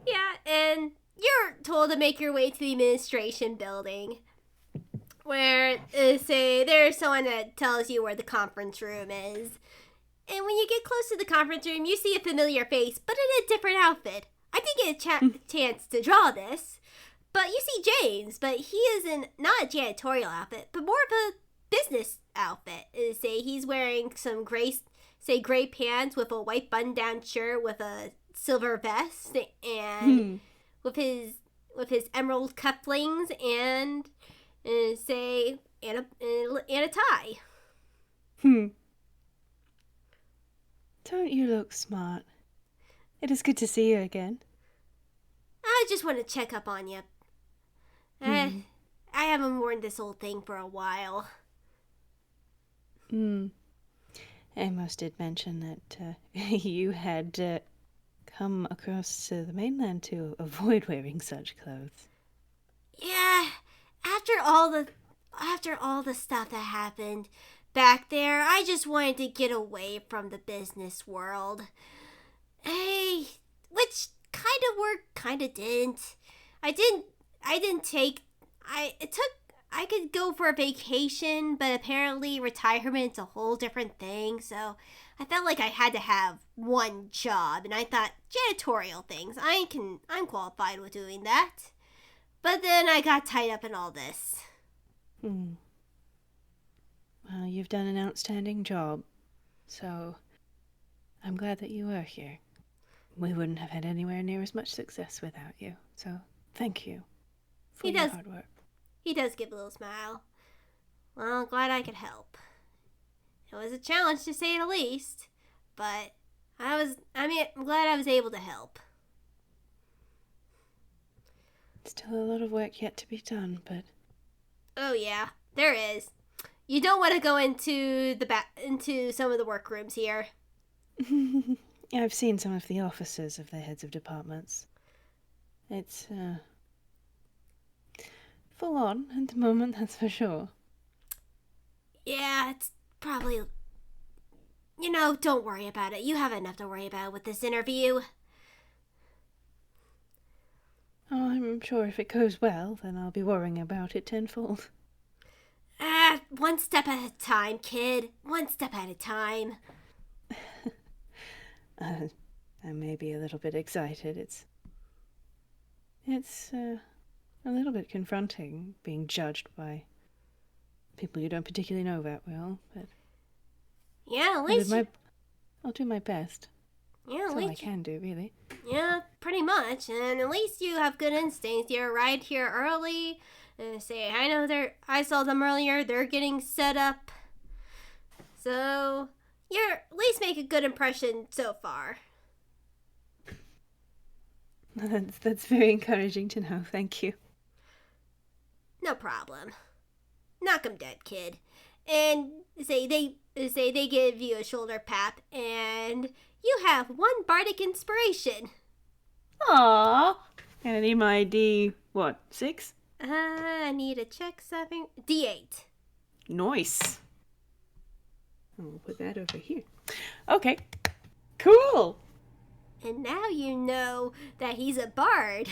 Yeah, and you're told to make your way to the administration building, where say there's someone that tells you where the conference room is. And when you get close to the conference room, you see a familiar face, but in a different outfit. I didn't get a chance to draw this, but you see James, but he is in not a janitorial outfit, but more of a business outfit. Say he's wearing some gray pants with a white button-down shirt with a silver vest and with his emerald cufflinks and and a tie.
Don't you look smart? It is good to see you again.
I just want to check up on you. I haven't worn this old thing for a while.
Amos did mention that you had come across to the mainland to avoid wearing such clothes.
Yeah, after all the stuff that happened back there, I just wanted to get away from the business world. Hey, which kind of worked, kind of didn't. I could go for a vacation, but apparently retirement's a whole different thing, so I felt like I had to have one job, and I thought janitorial things, I'm qualified with doing that. But then I got tied up in all this.
Well, you've done an outstanding job, so I'm glad that you are here. We wouldn't have had anywhere near as much success without you, so thank you for your hard work.
He does give a little smile. Well, glad I could help. It was a challenge to say the least, but I'm glad I was able to help.
Still a lot of work yet to be done, but...
Oh yeah, there is. You don't want to go into into some of the workrooms here.
I've seen some of the officers of the heads of departments. It's, full on at the moment, that's for sure.
Yeah, it's probably... don't worry about it. You have enough to worry about with this interview.
Oh, I'm sure if it goes well, then I'll be worrying about it tenfold.
One step at a time, kid. One step at a time.
I may be a little bit excited. It's a little bit confronting being judged by people you don't particularly know that well, but
Yeah, at least
I'll do my best.
Yeah,
That's all I can do, really.
Yeah, pretty much. And at least you have good instincts. You arrived here early. And say, I saw them earlier. They're getting set up. So, you're at least make a good impression so far.
That's very encouraging to know. Thank you.
No problem. Knock 'em dead, kid. And they give you a shoulder pap, and you have one bardic inspiration.
Aww. And I need my D6?
I need to check something. D8.
Nice. I'll put that over here. Okay. Cool.
And now you know that he's a bard.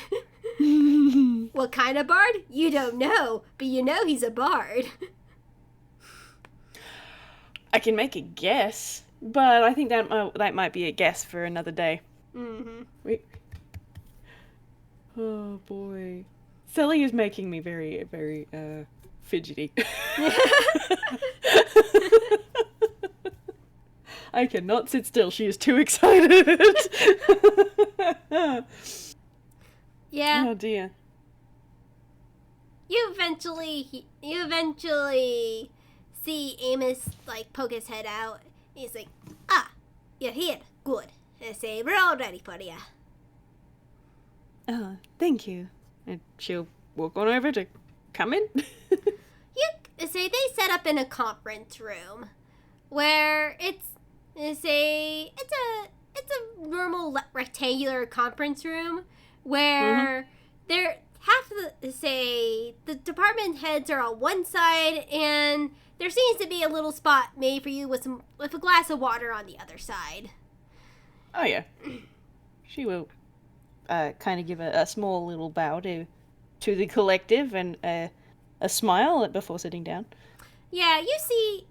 What kind of bard? You don't know, but you know he's a bard.
I can make a guess, but I think that might be a guess for another day.
Mm-hmm.
Wait. Oh boy. Selli is making me very, very fidgety. I cannot sit still. She is too excited.
Yeah.
Oh dear.
You eventually see Amos poke his head out. He's like, you're here. Good. I say, we're all ready for you.
Oh, thank you. And she'll walk on over to come in.
You say they set up in a conference room where it's a normal rectangular conference room where the department heads are on one side, and there seems to be a little spot made for you with a glass of water on the other side.
Oh yeah. She will kind of give a small little bow to the collective and a smile before sitting down.
Yeah, you see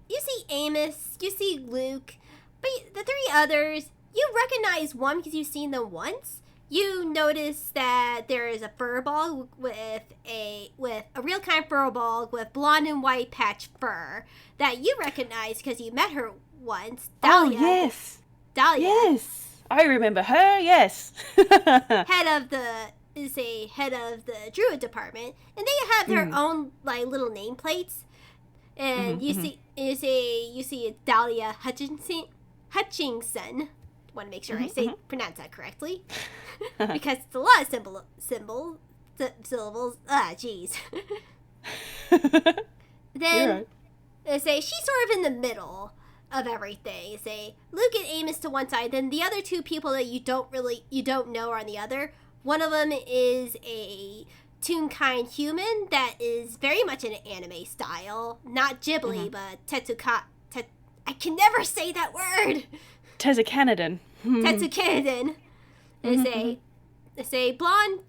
Amos, you see Luke, but the three others, you recognize one because you've seen them once. You notice that there is a furball with a real kind of furball with blonde and white patch fur that you recognize because you met her once. Dahlia.
Oh yes.
Dahlia.
Yes. I remember her. Yes.
head of the druid department, and they have their own little nameplates. And you see Dahlia Hutchinson. Want to make sure I pronounce that correctly, because it's a lot of syllables. Jeez. Then they say she's sort of in the middle of everything. They say Luke and Amos to one side, then the other two people that you don't know are on the other. One of them is a Toonkind human that is very much in an anime style, not Ghibli, but I can never say that word.
Tezukaniden.
Tezukaniden. They say blonde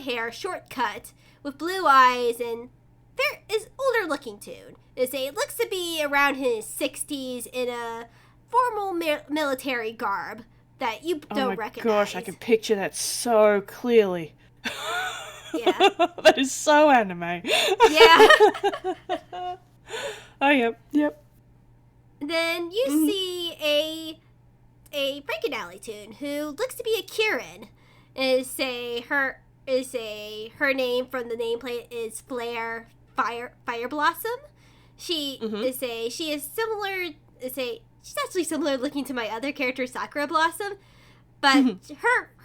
hair, short cut, with blue eyes, and there is older looking tune. They say it looks to be around his 60s in a formal military garb that you don't recognize.
Oh my gosh, I can picture that so clearly.
Yeah.
That is so anime.
Yeah.
Oh, yep.
Then you see a Breaking Alley tune who looks to be a Kieran. Her name from the nameplate is Flare Fire Blossom. She is similar. She's actually similar looking to my other character Sakura Blossom, but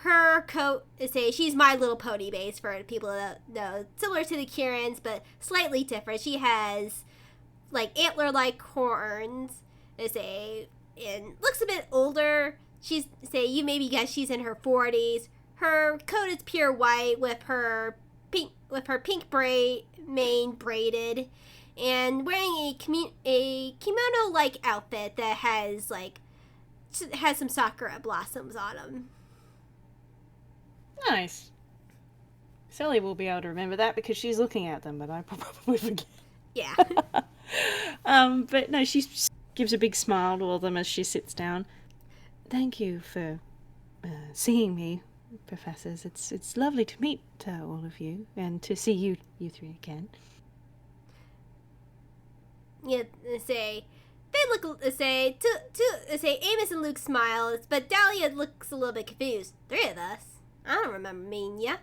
her coat she's My Little Pony base for people that know, similar to the Kieran's but slightly different. She has antler-like horns. And looks a bit older. you maybe guess she's in her 40s. Her coat is pure white with her pink mane braided, and wearing a kimono-like outfit that has some sakura blossoms on them.
Nice. Selli will be able to remember that because she's looking at them, but I probably forget.
Yeah.
But no, she gives a big smile to all of them as she sits down. Thank you for seeing me, professors. It's lovely to meet all of you and to see you three again.
Yeah, Amos and Luke smile, but Dahlia looks a little bit confused. 3 of us? I don't remember meeting ya.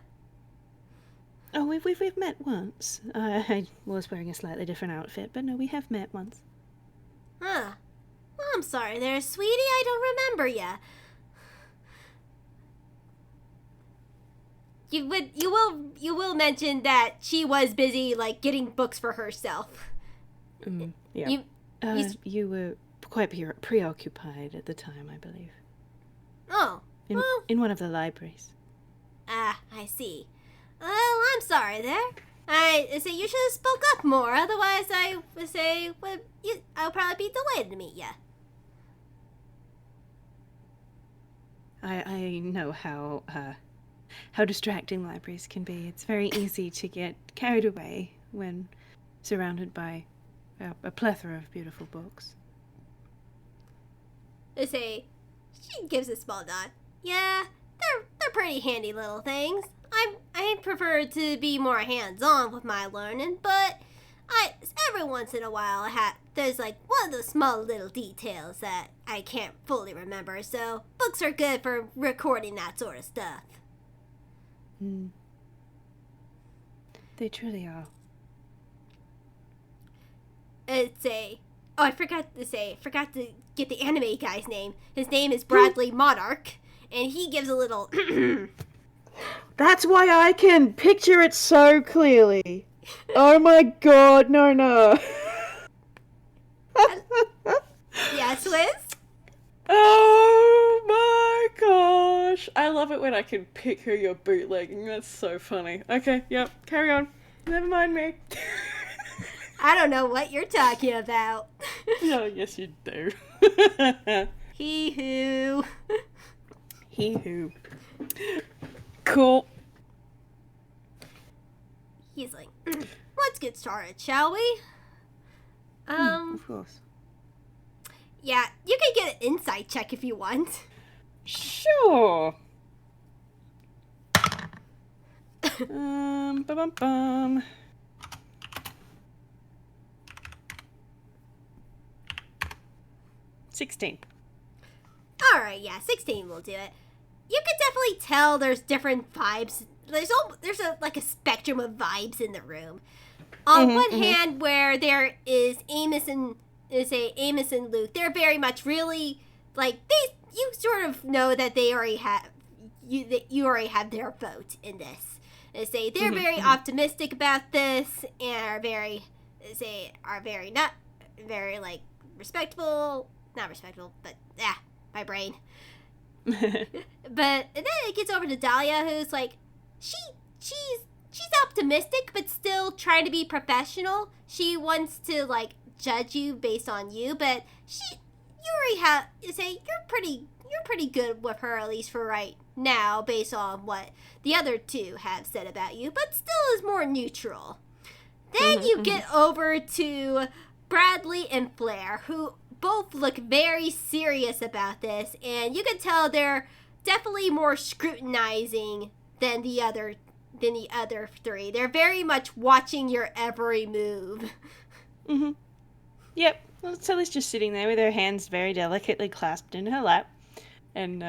Oh, we've met once. I was wearing a slightly different outfit, but no, we have met once.
Huh. Well, I'm sorry there, sweetie. I don't remember ya. You will mention that she was busy, getting books for herself.
Yeah. You were quite preoccupied at the time, I believe.
Oh.
In one of the libraries.
Ah, I see. Well, I'm sorry there. I say you should have spoke up more. Otherwise, I would say I'll probably be delighted to meet ya.
I know how distracting libraries can be. It's very easy to get carried away when surrounded by a plethora of beautiful books.
I say, she gives a small nod. Yeah, they're pretty handy little things. I prefer to be more hands-on with my learning, but every once in a while there's one of those small little details that I can't fully remember, so books are good for recording that sort of stuff.
They truly are.
I forgot to get the anime guy's name. His name is Bradley Monarch, and he gives a little
That's why I can picture it so clearly. Oh my god, no.
Yes, Whis?
Oh my gosh. I love it when I can picture your bootlegging. That's so funny. Okay, yep, carry on. Never mind me.
I don't know what you're talking about.
Oh, yes you do.
Hee-hoo.
Hee-hoo. Cool.
He's like, let's get started, shall we?
Of course.
Yeah, you can get an insight check if you want.
Sure. Bum. 16.
Alright, yeah, 16 will do it. You can definitely tell there's different vibes. There's a spectrum of vibes in the room. On one hand, where there is Amos and Luke, they're very much really you sort of know that they already have you already have their vote in this. They're very optimistic about this and are very not very respectful, not respectful, but my brain. But then it gets over to Dahlia, who's she's optimistic but still trying to be professional. She wants to judge you based on you, but you're pretty good with her, at least for right now, based on what the other two have said about you, but still is more neutral. Then you get over to Bradley and Flair, who both look very serious about this, and you can tell they're definitely more scrutinizing than the other three. They're very much watching your every move.
Yep. Well, Selli's just sitting there with her hands very delicately clasped in her lap, and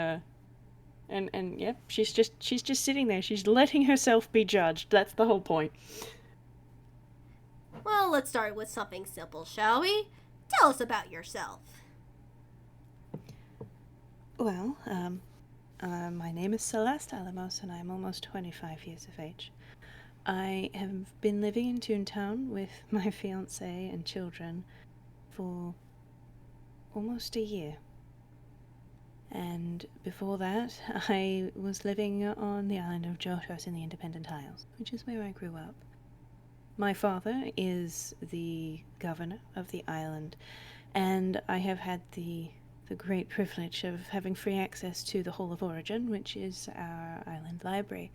yep, she's just sitting there. She's letting herself be judged. That's the whole point.
Well, let's start with something simple, shall we? Tell us about yourself.
Well, my name is Celeste Alamos, and I'm almost 25 years of age. I have been living in Toontown with my fiancé and children for almost a year. And before that, I was living on the island of Jotos in the Independent Isles, which is where I grew up. My father is the governor of the island, and I have had the great privilege of having free access to the Hall of Origin, which is our island library.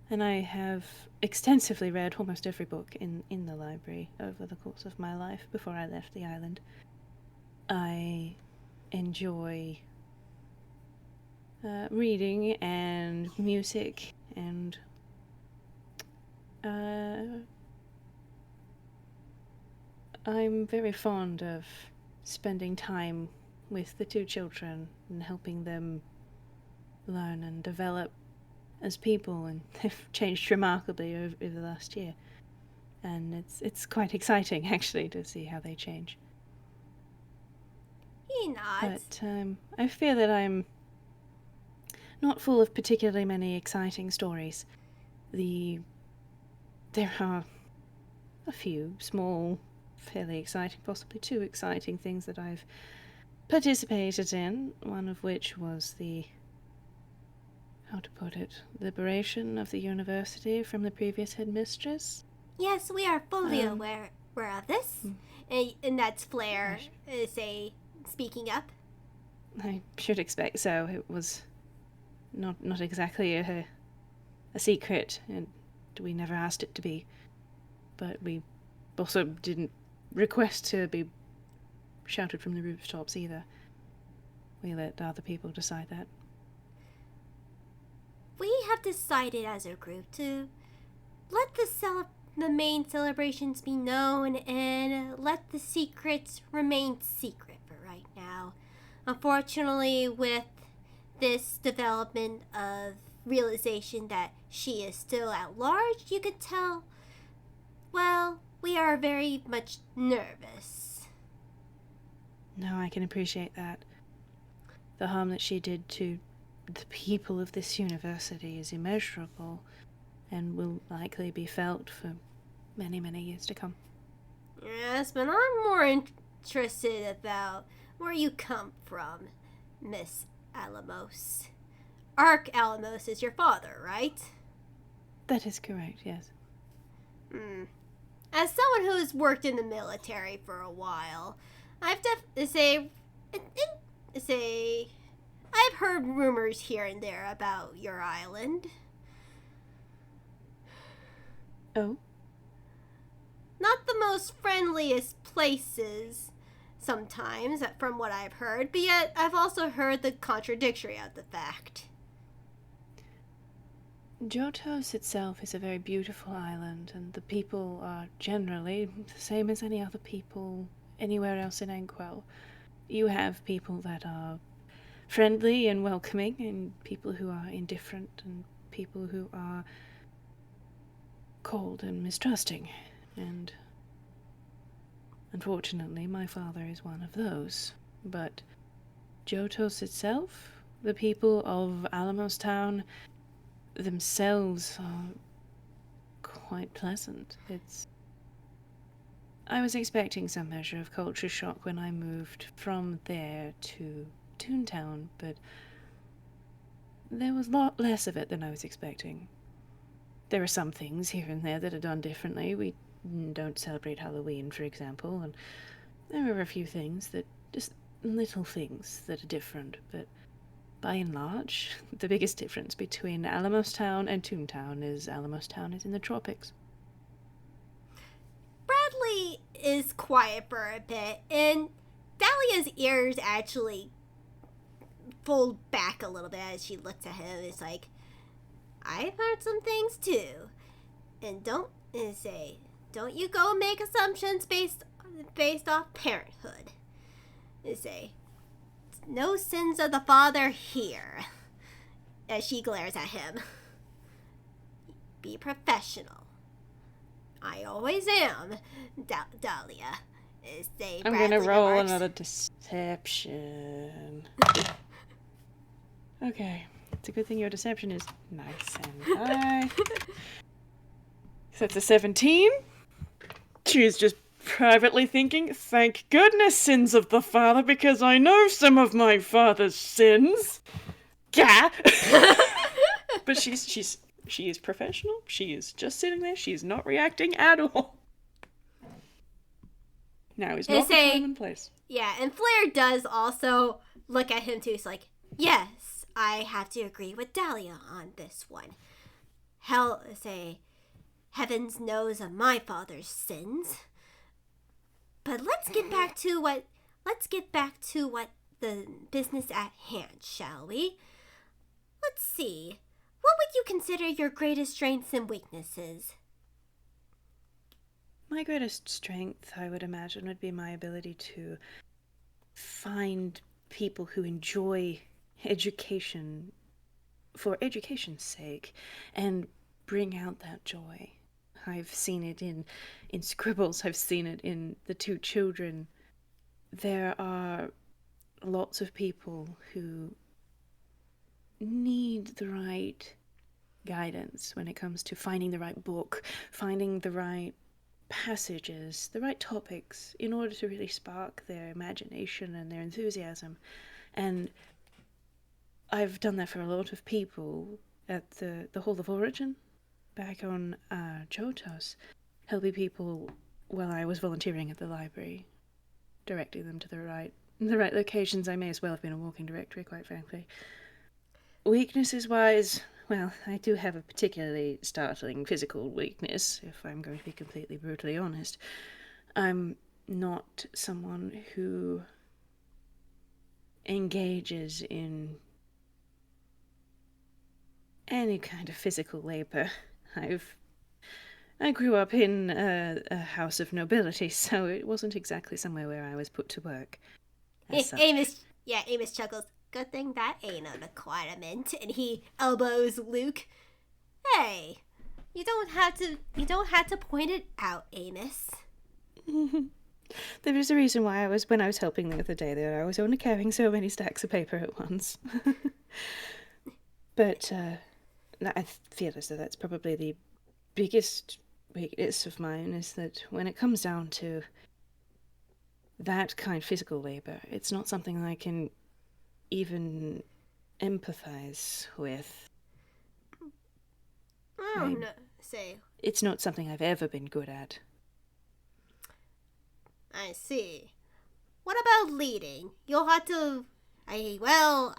And I have extensively read almost every book in the library over the course of my life before I left the island. I enjoy reading and music and I'm very fond of spending time with the two children and helping them learn and develop as people, and they've changed remarkably over the last year. And it's quite exciting, actually, to see how they change.
He nods.
But I fear that I'm not full of particularly many exciting stories. There are a few small, fairly exciting, possibly too exciting things that I've participated in, one of which was the, how to put it, liberation of the university from the previous headmistress.
Yes, we are fully aware of this. And that's Flair, speaking up.
I should expect so. It was not exactly a secret, and we never asked it to be. But we also didn't request to be shouted from the rooftops either. We let other people decide that.
We have decided as a group to let the main celebrations be known and let the secrets remain secret for right now. Unfortunately, with this development of realization that she is still at large, you could tell, well, we are very much nervous.
No, I can appreciate that. The harm that she did to the people of this university is immeasurable and will likely be felt for many, many years to come.
Yes, but I'm more interested about where you come from, Miss Alamos. Ark Alamos is your father, right?
That is correct, yes.
As someone who has worked in the military for a while, I've I've heard rumors here and there about your island.
Oh?
Not the most friendliest places sometimes, from what I've heard, but yet I've also heard the contradictory of the fact.
Jotos itself is a very beautiful island, and the people are generally the same as any other people anywhere else in Anquell. You have people that are friendly and welcoming, and people who are indifferent, and people who are cold and mistrusting. And unfortunately, my father is one of those. But Jotos itself, the people of Alamos Town themselves are quite pleasant. I was expecting some measure of culture shock when I moved from there to Toontown, but there was a lot less of it than I was expecting. There are some things here and there that are done differently. We don't celebrate Halloween, for example, and there are a few things that, just little things that are different, but by and large, the biggest difference between Alamos Town and Toontown is Alamos Town is in the tropics.
Bradley is quiet for a bit, and Dahlia's ears actually fold back a little bit as she looks at him. It's like, I've heard some things too. And don't you go make assumptions based off parenthood. No sins of the father here. As she glares at him. Be professional. I always am, Dahlia.
I'm gonna roll another deception. Okay. It's a good thing your deception is nice and high. So that's a 17. She's just privately thinking, thank goodness sins of the father, because I know some of my father's sins. Gah! But she is professional. She is just sitting there. She is not reacting at all. Now is not the time and place.
Yeah, and Flair does also look at him too. He's like, yes, I have to agree with Dahlia on this one. Heavens knows of my father's sins. But let's get back to what the business at hand, shall we? Let's see. What would you consider your greatest strengths and weaknesses?
My greatest strength, I would imagine, would be my ability to find people who enjoy education for education's sake and bring out that joy. I've seen it in Scribbles. I've seen it in the two children. There are lots of people who need the right guidance when it comes to finding the right book, finding the right passages, the right topics, in order to really spark their imagination and their enthusiasm. And I've done that for a lot of people at the Hall of Origin, back on Jotos, helping people while I was volunteering at the library, directing them to the right locations. I may as well have been a walking directory, quite frankly. Weaknesses-wise, well, I do have a particularly startling physical weakness, if I'm going to be completely brutally honest. I'm not someone who engages in any kind of physical labor. I grew up in a house of nobility, so it wasn't exactly somewhere where I was put to work.
Amos chuckles. Good thing that ain't an acquirement. And he elbows Luke. Hey, you don't have to point it out, Amos.
There is a reason why when I was helping the other day there, I was only carrying so many stacks of paper at once. But I feel as though that's probably the biggest weakness of mine, is that when it comes down to that kind of physical labor, it's not something I can even empathize with. It's not something I've ever been good at.
I see. What about leading? You'll have to... I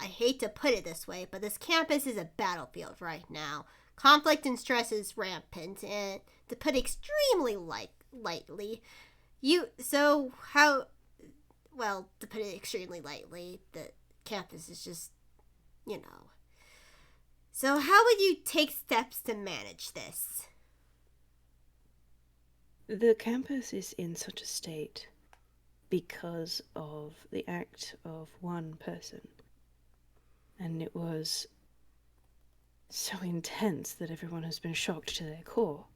hate to put it this way, but this campus is a battlefield right now. Conflict and stress is rampant, and to put it extremely lightly, to put it extremely lightly, the campus is just, So how would you take steps to manage this?
The campus is in such a state because of the act of one person. And it was so intense that everyone has been shocked to their core.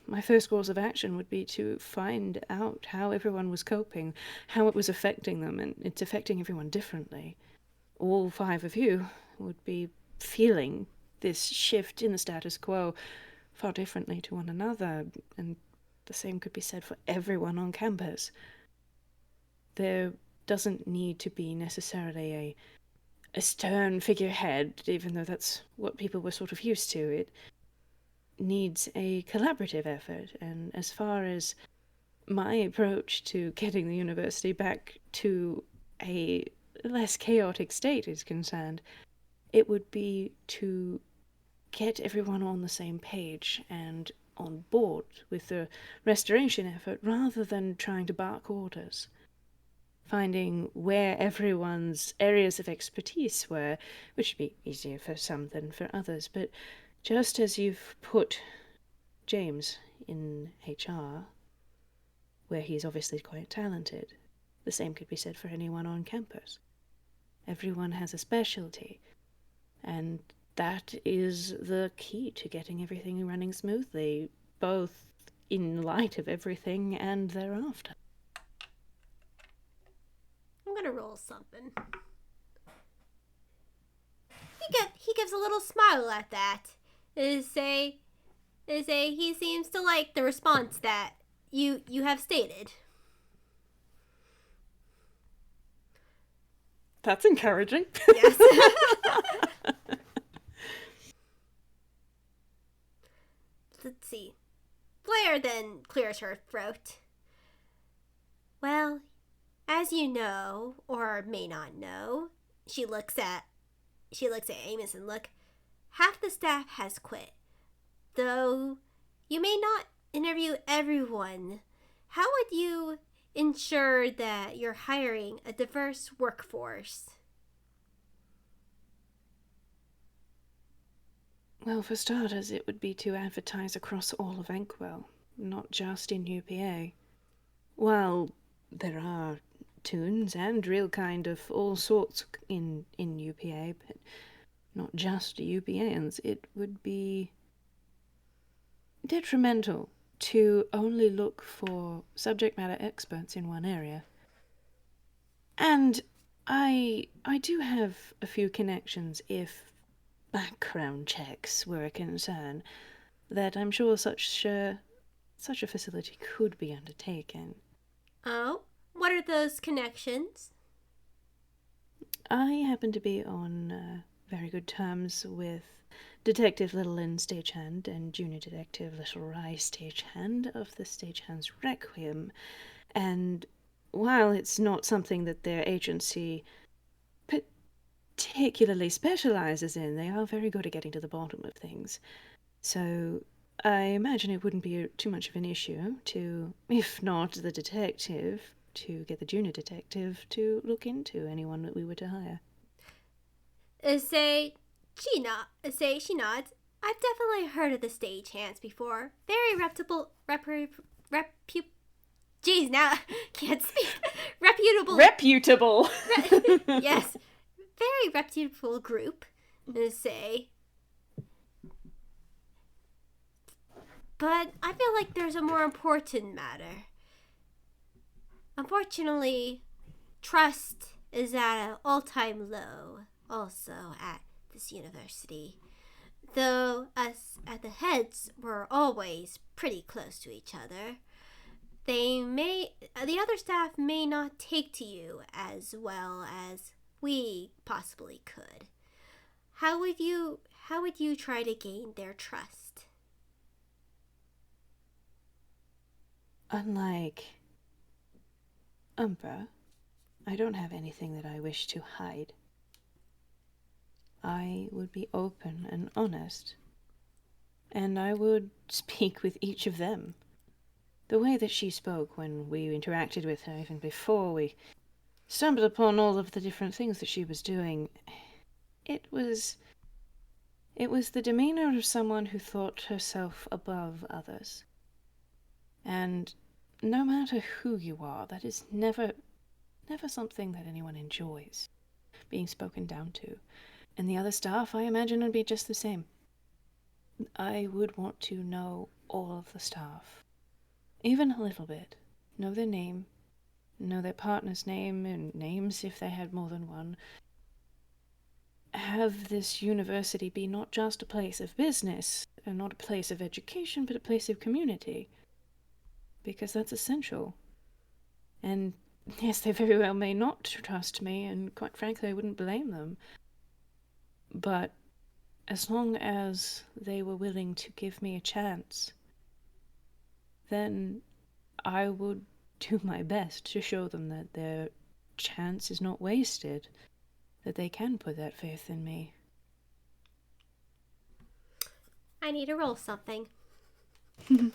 My first course of action would be to find out how everyone was coping, how it was affecting them, and it's affecting everyone differently. All 5 of you would be feeling this shift in the status quo far differently to one another, and the same could be said for everyone on campus. There doesn't need to be necessarily a stern figurehead, even though that's what people were sort of used to. It needs a collaborative effort, and as far as my approach to getting the university back to a less chaotic state is concerned, it would be to get everyone on the same page and on board with the restoration effort, rather than trying to bark orders. Finding where everyone's areas of expertise were, which would be easier for some than for others, but just as you've put James in HR, where he's obviously quite talented, the same could be said for anyone on campus. Everyone has a specialty, and that is the key to getting everything running smoothly, both in light of everything and thereafter.
I'm gonna roll something. He gives a little smile at that. He seems to like the response that you have stated.
That's encouraging.
Yes. Let's see. Blair then clears her throat. Well, as you know, or may not know, she looks at Amos and half the staff has quit. Though you may not interview everyone, how would you ensure that you're hiring a diverse workforce?
Well, for starters, it would be to advertise across all of Ankwell, not just in UPA. While there are toons and real kind of all sorts in UPA, but not just UPAans, it would be detrimental to only look for subject matter experts in one area. And I do have a few connections if background checks were a concern, that I'm sure such a facility could be undertaken.
Oh, what are those connections?
I happen to be on very good terms with Detective Little Lynn Stagehand and Junior Detective Little Rye Stagehand of the Stagehand's Requiem, and while it's not something that their agency particularly specializes in, they are very good at getting to the bottom of things. So I imagine it wouldn't be too much of an issue to, if not the detective, to get the junior detective to look into anyone that we were to hire.
She nods. I've definitely heard of the stagehands before. Very reputable, Jeez, now can't speak.
Reputable.
Yes, very reputable group. But I feel like there's a more important matter. Unfortunately, trust is at an all-time low also at this university. Though us at the heads were always pretty close to each other, the other staff may not take to you as well as we possibly could. How would you try to gain their trust?
Unlike Umbra, I don't have anything that I wish to hide. I would be open and honest, and I would speak with each of them. The way that she spoke when we interacted with her, even before we stumbled upon all of the different things that she was doing, it was the demeanor of someone who thought herself above others. And no matter who you are, that is never something that anyone enjoys, being spoken down to. And the other staff, I imagine, would be just the same. I would want to know all of the staff, even a little bit. Know their name, know their partner's name, and names if they had more than one. Have this university be not just a place of business, and not a place of education, but a place of community. Because that's essential. And yes, they very well may not trust me, and quite frankly, I wouldn't blame them. But as long as they were willing to give me a chance, then I would do my best to show them that their chance is not wasted, that they can put that faith in me.
I need to roll something. She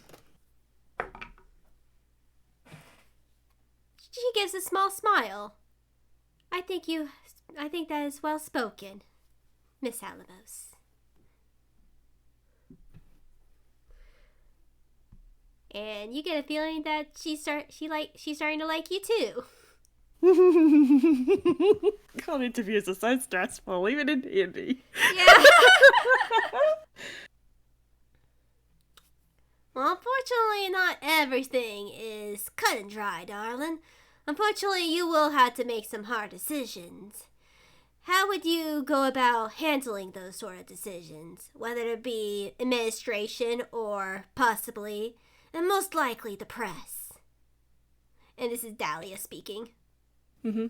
gives a small smile. I think that is well spoken, Miss Alamos. And you get a feeling that she's starting to like you too.
God, interviews are so stressful, even in D&D.
Yeah. Well, unfortunately, not everything is cut and dry, darling. Unfortunately, you will have to make some hard decisions. how would you go about handling those sort of decisions? Whether it be administration or possibly, and most likely, the press. And this is Dahlia speaking.
Mm-hmm.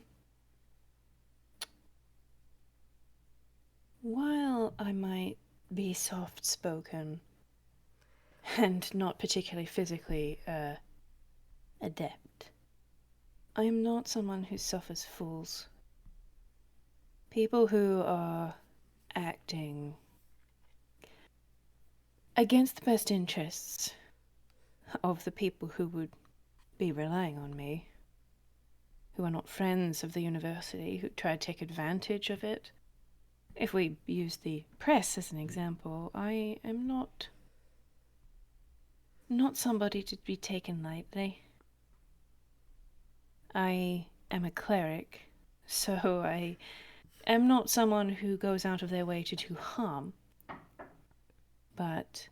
While I might be soft-spoken and not particularly physically adept, I am not someone who suffers fools. People who are acting against the best interests of the people who would be relying on me, who are not friends of the university, who try to take advantage of it. If we use the press as an example, I am not somebody to be taken lightly. I am a cleric, so I am not someone who goes out of their way to do harm. But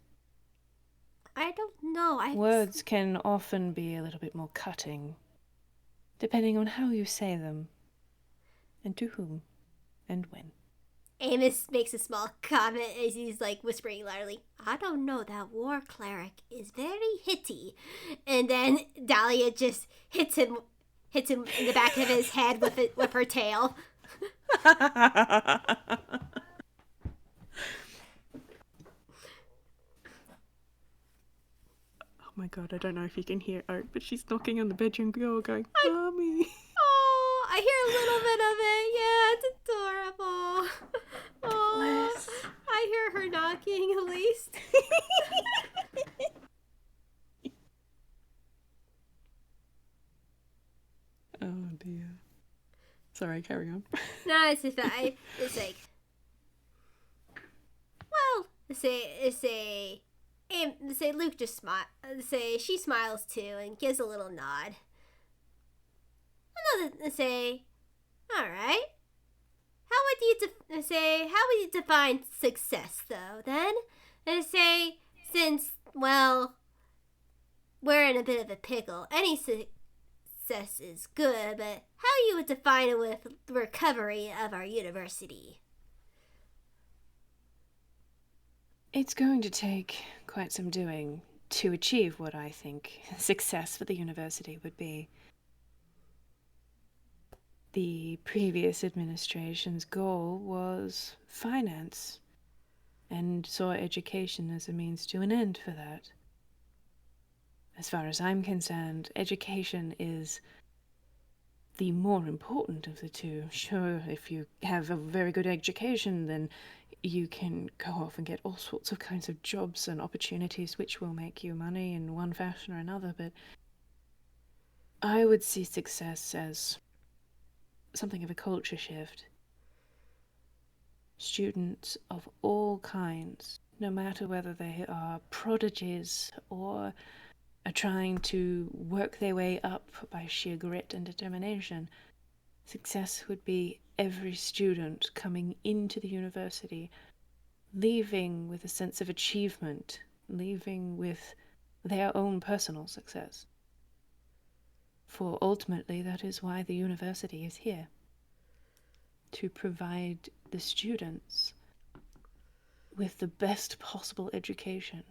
I don't know.
words can often be a little bit more cutting, depending on how you say them, and to whom, and when.
Amos makes a small comment as he's like whispering loudly, I don't know, that war cleric is very hitty. And then Dahlia just hits him in the back of his head with her tail.
Oh my god, I don't know if you can hear Oak, but she's knocking on the bedroom door going, Mommy.
Oh, I hear a little bit of it. Yeah, it's adorable. Oh,
Bless.
I hear her knocking at least.
Oh dear. Sorry, carry on.
No, it's just it's like, well, say Luke just say she smiles too and gives a little nod. Another say, all right. How would you define success though? Then, and say since well, we're in a bit of a pickle. Any success is good, but how you would define it with the recovery of our university?
It's going to take quite some doing to achieve what I think success for the university would be. The previous administration's goal was finance, and saw education as a means to an end for that. As far as I'm concerned, education is the more important of the two. Sure, if you have a very good education, then you can go off and get all sorts of kinds of jobs and opportunities which will make you money in one fashion or another, but I would see success as something of a culture shift. Students of all kinds, no matter whether they are prodigies or are trying to work their way up by sheer grit and determination, success would be every student coming into the university, leaving with a sense of achievement, leaving with their own personal success. For ultimately, that is why the university is here. To provide the students with the best possible education,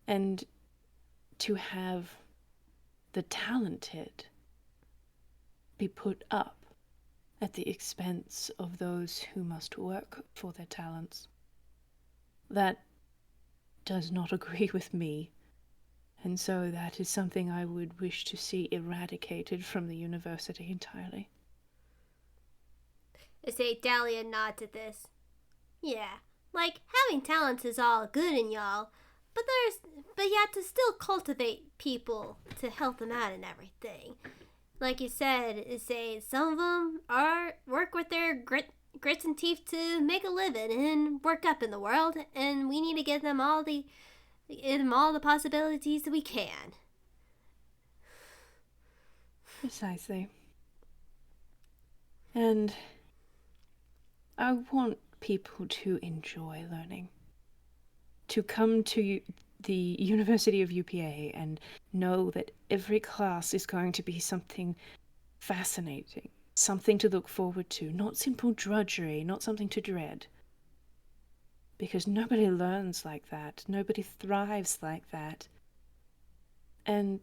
and to have the talented be put up at the expense of those who must work for their talents. That does not agree with me, and so that is something I would wish to see eradicated from the university entirely.
I say Dahlia nods at this. Yeah, like having talents is all good and y'all, but you have to still cultivate people to help them out and everything. Like you said, say some of them work with their grits and teeth to make a living and work up in the world, and we need to give them all the possibilities that we can.
Precisely. And I want people to enjoy learning. To come to the University of UPA and know that every class is going to be something fascinating, something to look forward to, not simple drudgery, not something to dread. Because nobody learns like that. Nobody thrives like that. And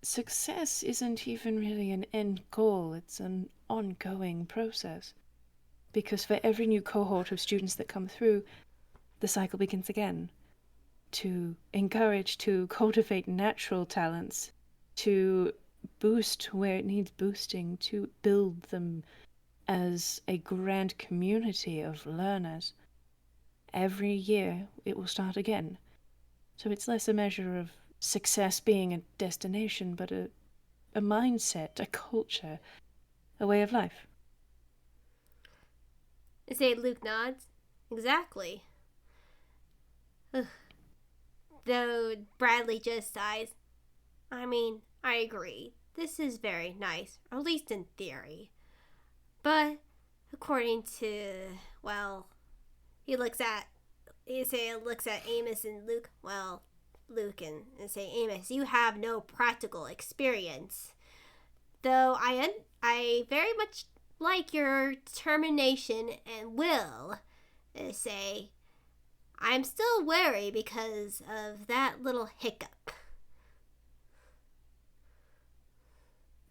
success isn't even really an end goal. It's an ongoing process. Because for every new cohort of students that come through, the cycle begins again. To encourage, to cultivate natural talents, to boost where it needs boosting, to build them as a grand community of learners. Every year it will start again. So it's less a measure of success being a destination, but a mindset, a culture, a way of life.
I say Luke nods. Exactly. Ugh. Though Bradley just sighs. I mean, I agree. This is very nice, or at least in theory. But according to, well, he looks at Amos and Luke. Well, Luke and say, Amos, you have no practical experience. Though I very much like your determination and will. Say, I'm still wary because of that little hiccup.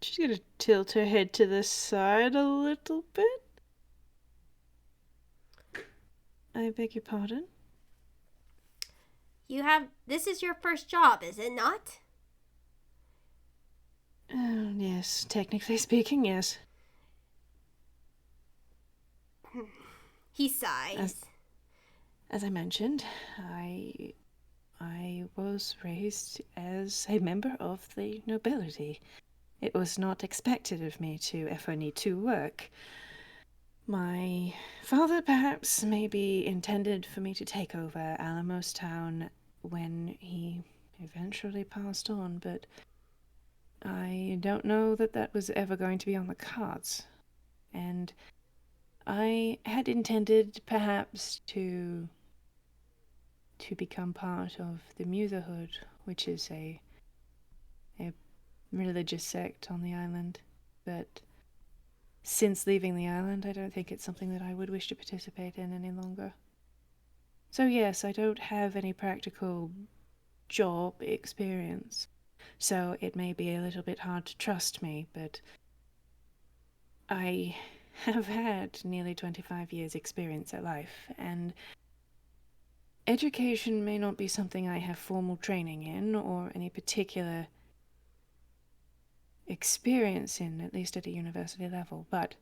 She's gonna tilt her head to the side a little bit. I beg your pardon?
This is your first job, is it not?
Yes, technically speaking, yes.
He sighs.
As I mentioned, I was raised as a member of the nobility. It was not expected of me to ever need to work. My father perhaps maybe intended for me to take over Alamos Town when he eventually passed on, but I don't know that that was ever going to be on the cards. And I had intended perhaps to become part of the Mutherhood, which is a religious sect on the island, but since leaving the island, I don't think it's something that I would wish to participate in any longer. So yes, I don't have any practical job experience, so it may be a little bit hard to trust me, but I have had nearly 25 years experience at life, and education may not be something I have formal training in or any particular experience in, at least at a university level, but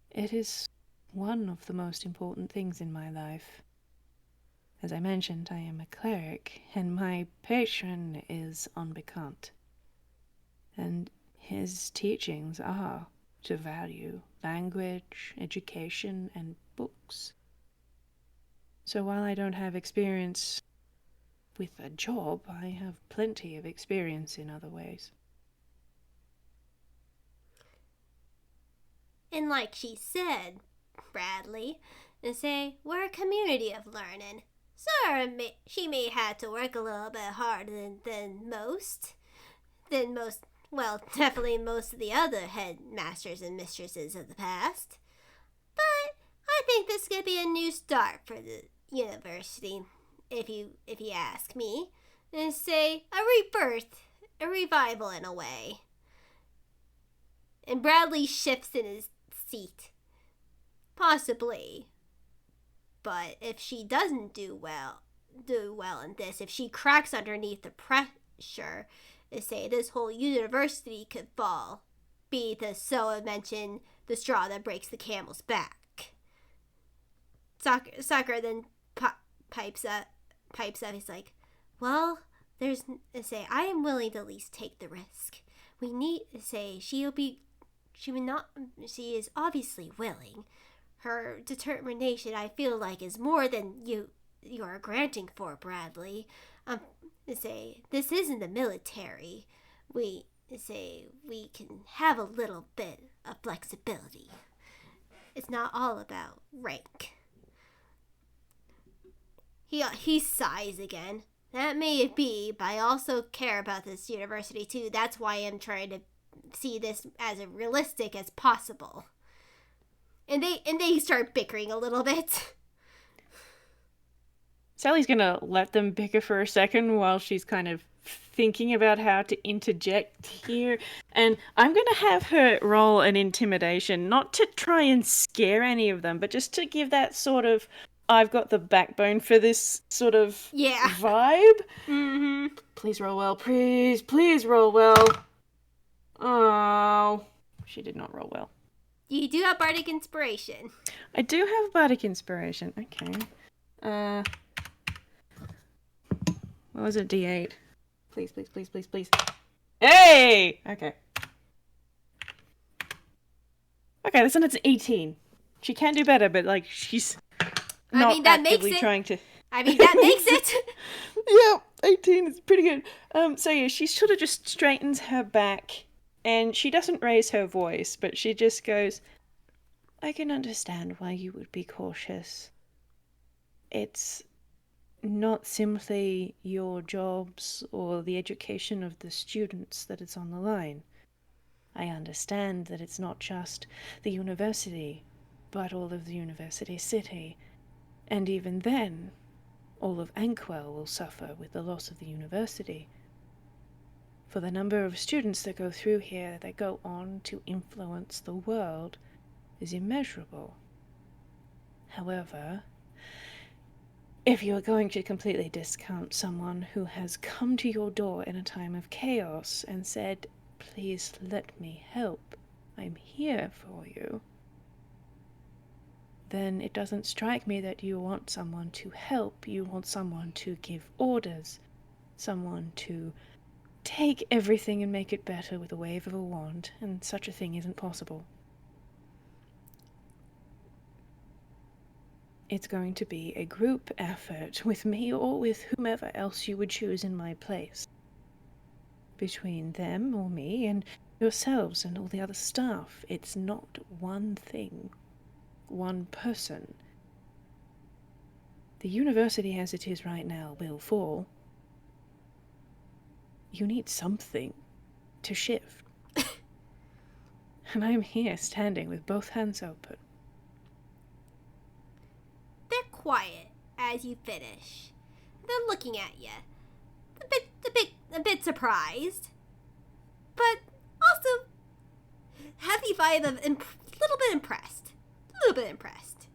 it is one of the most important things in my life. As I mentioned, I am a cleric, and my patron is unbekant. And his teachings are to value language, education, and books. So while I don't have experience with a job, I have plenty of experience in other ways.
And like she said, Bradley, and say, we're a community of learning. So she may have to work a little bit harder than most. Well, definitely most of the other headmasters and mistresses of the past. But I think this could be a new start for the university, if you ask me. And say, a rebirth, a revival in a way. And Bradley shifts in his seat. Possibly. But if she doesn't do well in this, if she cracks underneath the pressure, they say this whole university could fall. Be the so mentioned the straw that breaks the camel's back. Sakura then pipes up. He's like, well, I am willing to at least take the risk. We need to say she is obviously willing. Her determination, I feel like, is more than you are granting for, Bradley. This isn't the military. We can have a little bit of flexibility. It's not all about rank. He sighs again. That may be, but I also care about this university too. That's why I'm trying to see this as realistic as possible. And they start bickering a little bit.
Sally's gonna let them bicker for a second while she's kind of thinking about how to interject here. And I'm gonna have her roll an intimidation, not to try and scare any of them, but just to give that sort of I've got the backbone for this sort of vibe.
Mm-hmm.
Please roll well. Please roll well. Oh, she did not roll well.
You do have Bardic Inspiration.
I do have Bardic Inspiration. Okay. What was it? D8. Please. Hey! Okay. Okay, this one it's an 18. She can do better, but like she's not actively trying to.
I mean, that makes it.
Yeah, 18 is pretty good. So yeah, she sort of just straightens her back, and she doesn't raise her voice, but she just goes, I can understand why you would be cautious. It's not simply your jobs or the education of the students that is on the line. I understand that it's not just the university, but all of the university city. And even then, all of Ankwell will suffer with the loss of the university. For the number of students that go through here that go on to influence the world is immeasurable. However, if you are going to completely discount someone who has come to your door in a time of chaos and said, please let me help, I'm here for you, then it doesn't strike me that you want someone to help. You want someone to give orders, someone to take everything and make it better with a wave of a wand, and such a thing isn't possible. It's going to be a group effort with me or with whomever else you would choose in my place. Between them or me and yourselves and all the other staff, it's not one thing, one person. The university as it is right now will fall. You need something to shift. And I'm here standing with both hands open.
They're quiet as you finish. They're looking at you, a bit surprised, but also have the vibe of a little bit impressed.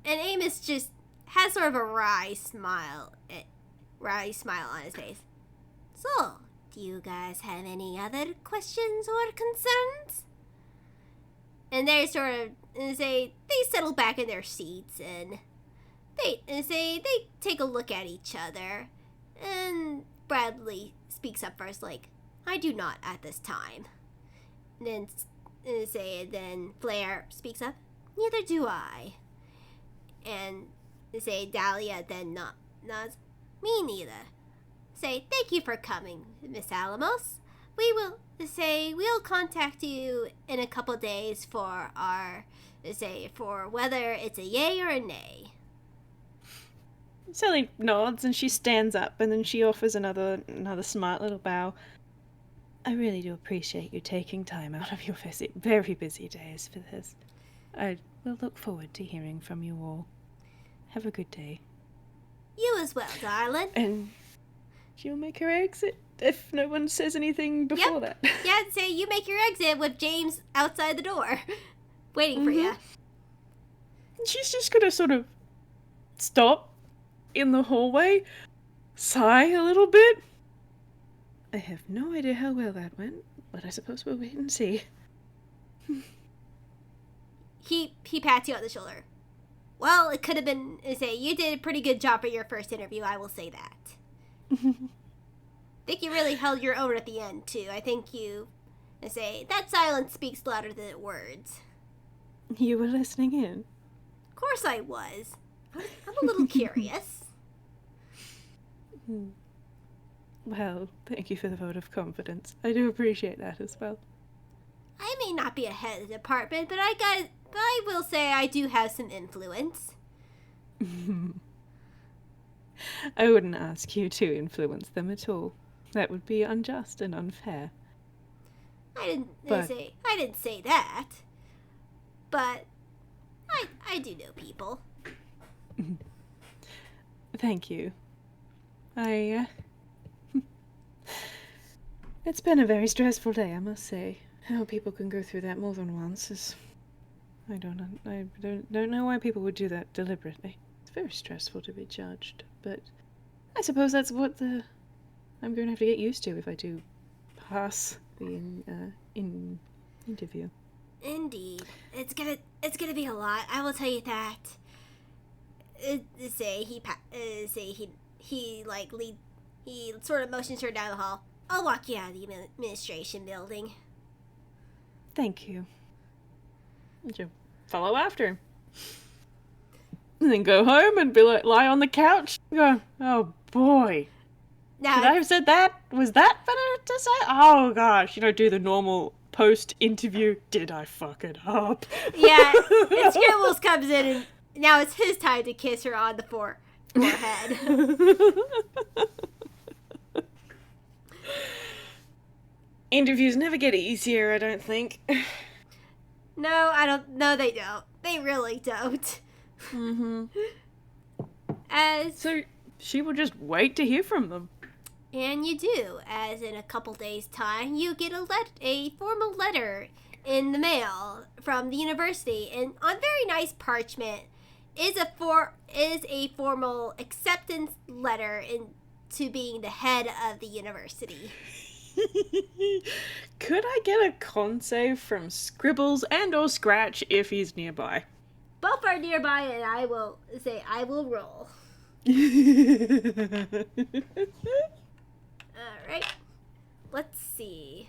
And Amos just has sort of a wry smile on his face. So, do you guys have any other questions or concerns? And they sort of they settle back in their seats and they take a look at each other. And Bradley speaks up first, like, I do not at this time. And then Flair speaks up, neither do I. And Dahlia then nods, me neither. Thank you for coming, Miss Alamos. We'll contact you in a couple days for for whether it's a yay or a nay.
Selli nods and she stands up and then she offers another smart little bow. I really do appreciate you taking time out of your very busy days for this. I will look forward to hearing from you all. Have a good day.
You as well, darling.
And she'll make her exit if no one says anything before that.
Yeah, you make your exit with James outside the door, waiting for you.
She's just gonna sort of stop in the hallway, sigh a little bit. I have no idea how well that went, but I suppose we'll wait and see.
He pats you on the shoulder. Well, it could have been, you did a pretty good job at your first interview, I will say that. I think you really held your own at the end, too. I think that silence speaks louder than words.
You were listening in?
Of course I was. I'm a little curious.
Well, thank you for the vote of confidence. I do appreciate that as well.
I may not be a head of the department, but I will say I do have some influence.
I wouldn't ask you to influence them at all. That would be unjust and unfair.
I didn't say that. But I do know people.
Thank you. It's been a very stressful day, I must say. How people can go through that more than once is... I don't know why people would do that deliberately. It's very stressful to be judged, but I suppose that's what I'm going to have to get used to if I do pass the interview.
Indeed, it's gonna be a lot. I will tell you that. He sort of motions her down the hall. I'll walk you out of the administration building.
Thank you. You follow after him. And then go home and lie on the couch. Go, oh boy.
Now,
Should I have said that? Was that better to say? Oh gosh, do the normal post-interview. Did I fuck it up?
Yeah, and Scribbles comes in and now it's his time to kiss her on the forehead.
Interviews never get easier, I don't think.
No, I don't. No, they don't. They really don't.
Mm-hmm.
As
So she will just wait to hear from them.
And you do, as in a couple days' time, you get a formal letter in the mail from the university, and on very nice parchment is a formal acceptance letter into being the head of the university.
Could I get a con save from Scribbles and or Scratch if he's nearby?
Both are nearby, and I will roll. Alright. Let's see.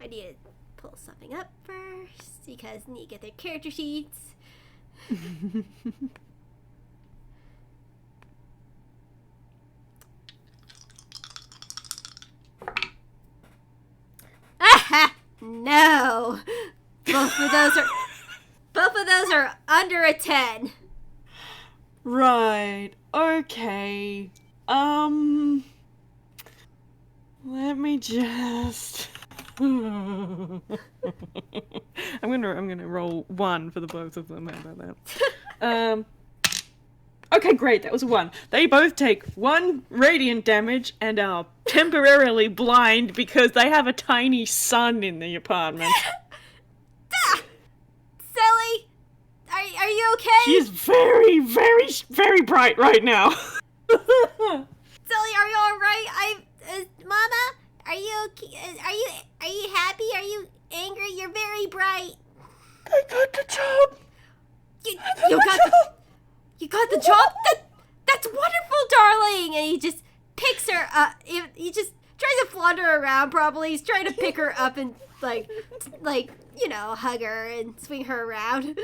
I need to pull something up first, because I need to get their character sheets. Aha! No! Both of those are under a 10.
Right. Okay. Let me just... I'm gonna roll 1 for the both of them. How about that? Okay, great. That was a 1. They both take 1 radiant damage and are temporarily blind because they have a tiny sun in the apartment.
Selli, are you okay?
She's very, very, very bright right now.
Selli, are you all right? Mama, are you happy? Are you angry? You're very bright.
I got the job.
You got the job? That's wonderful, darling. And he just picks her up. He just tries to flaunt her around. Probably he's trying to pick her up and hug her and swing her around.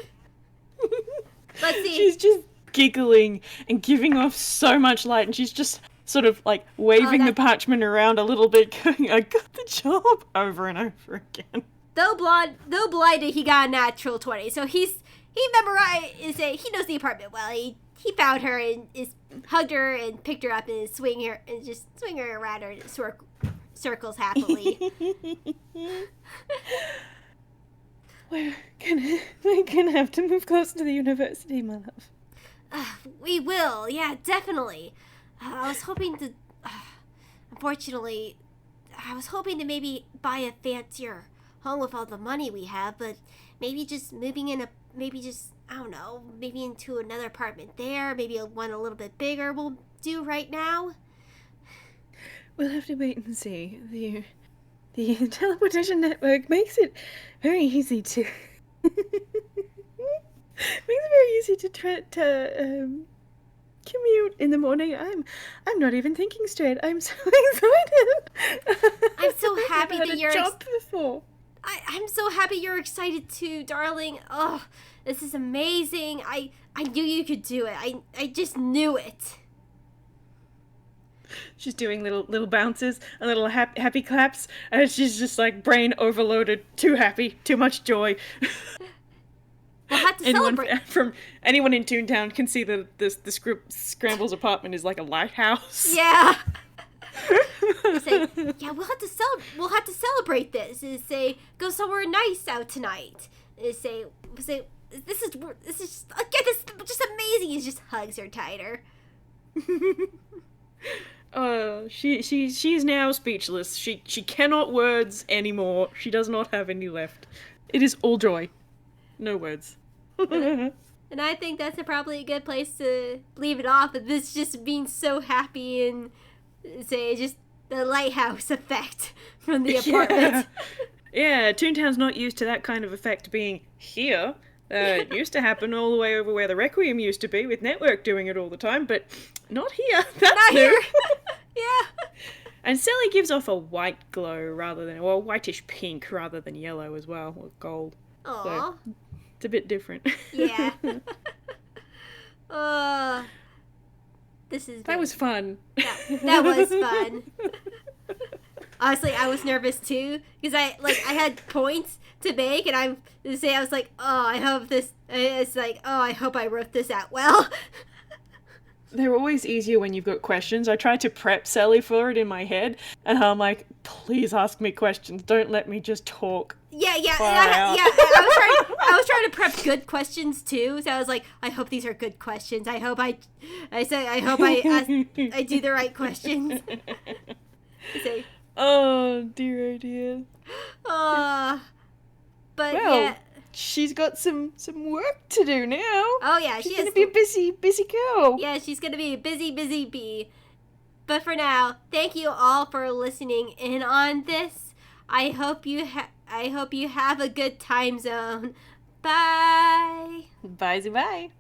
Let's see.
She's just giggling and giving off so much light, and she's just sort of like waving the parchment around a little bit, going, I got the job, over and over again.
Though blinded, he got a natural 20. So he memorized, he knows the apartment well. He found her and hugged her and picked her up and swing her around her in circles happily.
We're gonna have to move closer to the university, my love.
We will, yeah, definitely. I was hoping to, unfortunately, I was hoping to maybe buy a fancier home with all the money we have, but maybe just moving in I don't know, maybe into another apartment there, maybe one a little bit bigger will do right now.
We'll have to wait and see. The teleportation network makes it very easy to try to commute in the morning. I'm not even thinking straight. I'm so excited.
I'm so happy that you're
before.
I'm so happy you're excited too, darling. Oh, this is amazing. I knew you could do it. I just knew it.
She's doing little bounces and little happy claps, and she's just like brain overloaded, too happy, too much joy.
We'll have to celebrate.
From anyone in Toontown can see that the Scrambles apartment is like a lighthouse.
Yeah. Say, yeah, we'll have to celebrate this. And say, go somewhere nice out tonight. And say, this is again, this is just amazing. He just hugs her tighter.
She is now speechless. She cannot words anymore. She does not have any left. It is all joy. No words.
And I think that's probably a good place to leave it off. But this just being so happy and say just the lighthouse effect from the apartment.
Yeah, Toontown's not used to that kind of effect being here. It used to happen all the way over where the Requiem used to be, with Network doing it all the time, but not here. That's
Not
new.
here. Yeah.
And Selli gives off a white glow or a whitish pink rather than yellow as well, or gold.
Aww.
So, it's a bit different.
Yeah.
That was fun.
That was fun. Honestly, I was nervous too because I had points to make, and I was like, oh, I hope this. It's like, oh, I hope I wrote this out well.
They're always easier when you've got questions. I tried to prep Selli for it in my head, and I'm like, please ask me questions. Don't let me just talk.
Yeah. I was trying to prep good questions too. So I was like, I hope these are good questions. I hope I do the right questions. So,
oh dear, oh dear.
But
well,
yeah.
She's got some work to do now.
Oh yeah,
she's gonna be a busy girl.
Yeah, she's gonna be a busy bee. But for now, thank you all for listening in on this. I hope you have a good time zone. Bye.
Bye.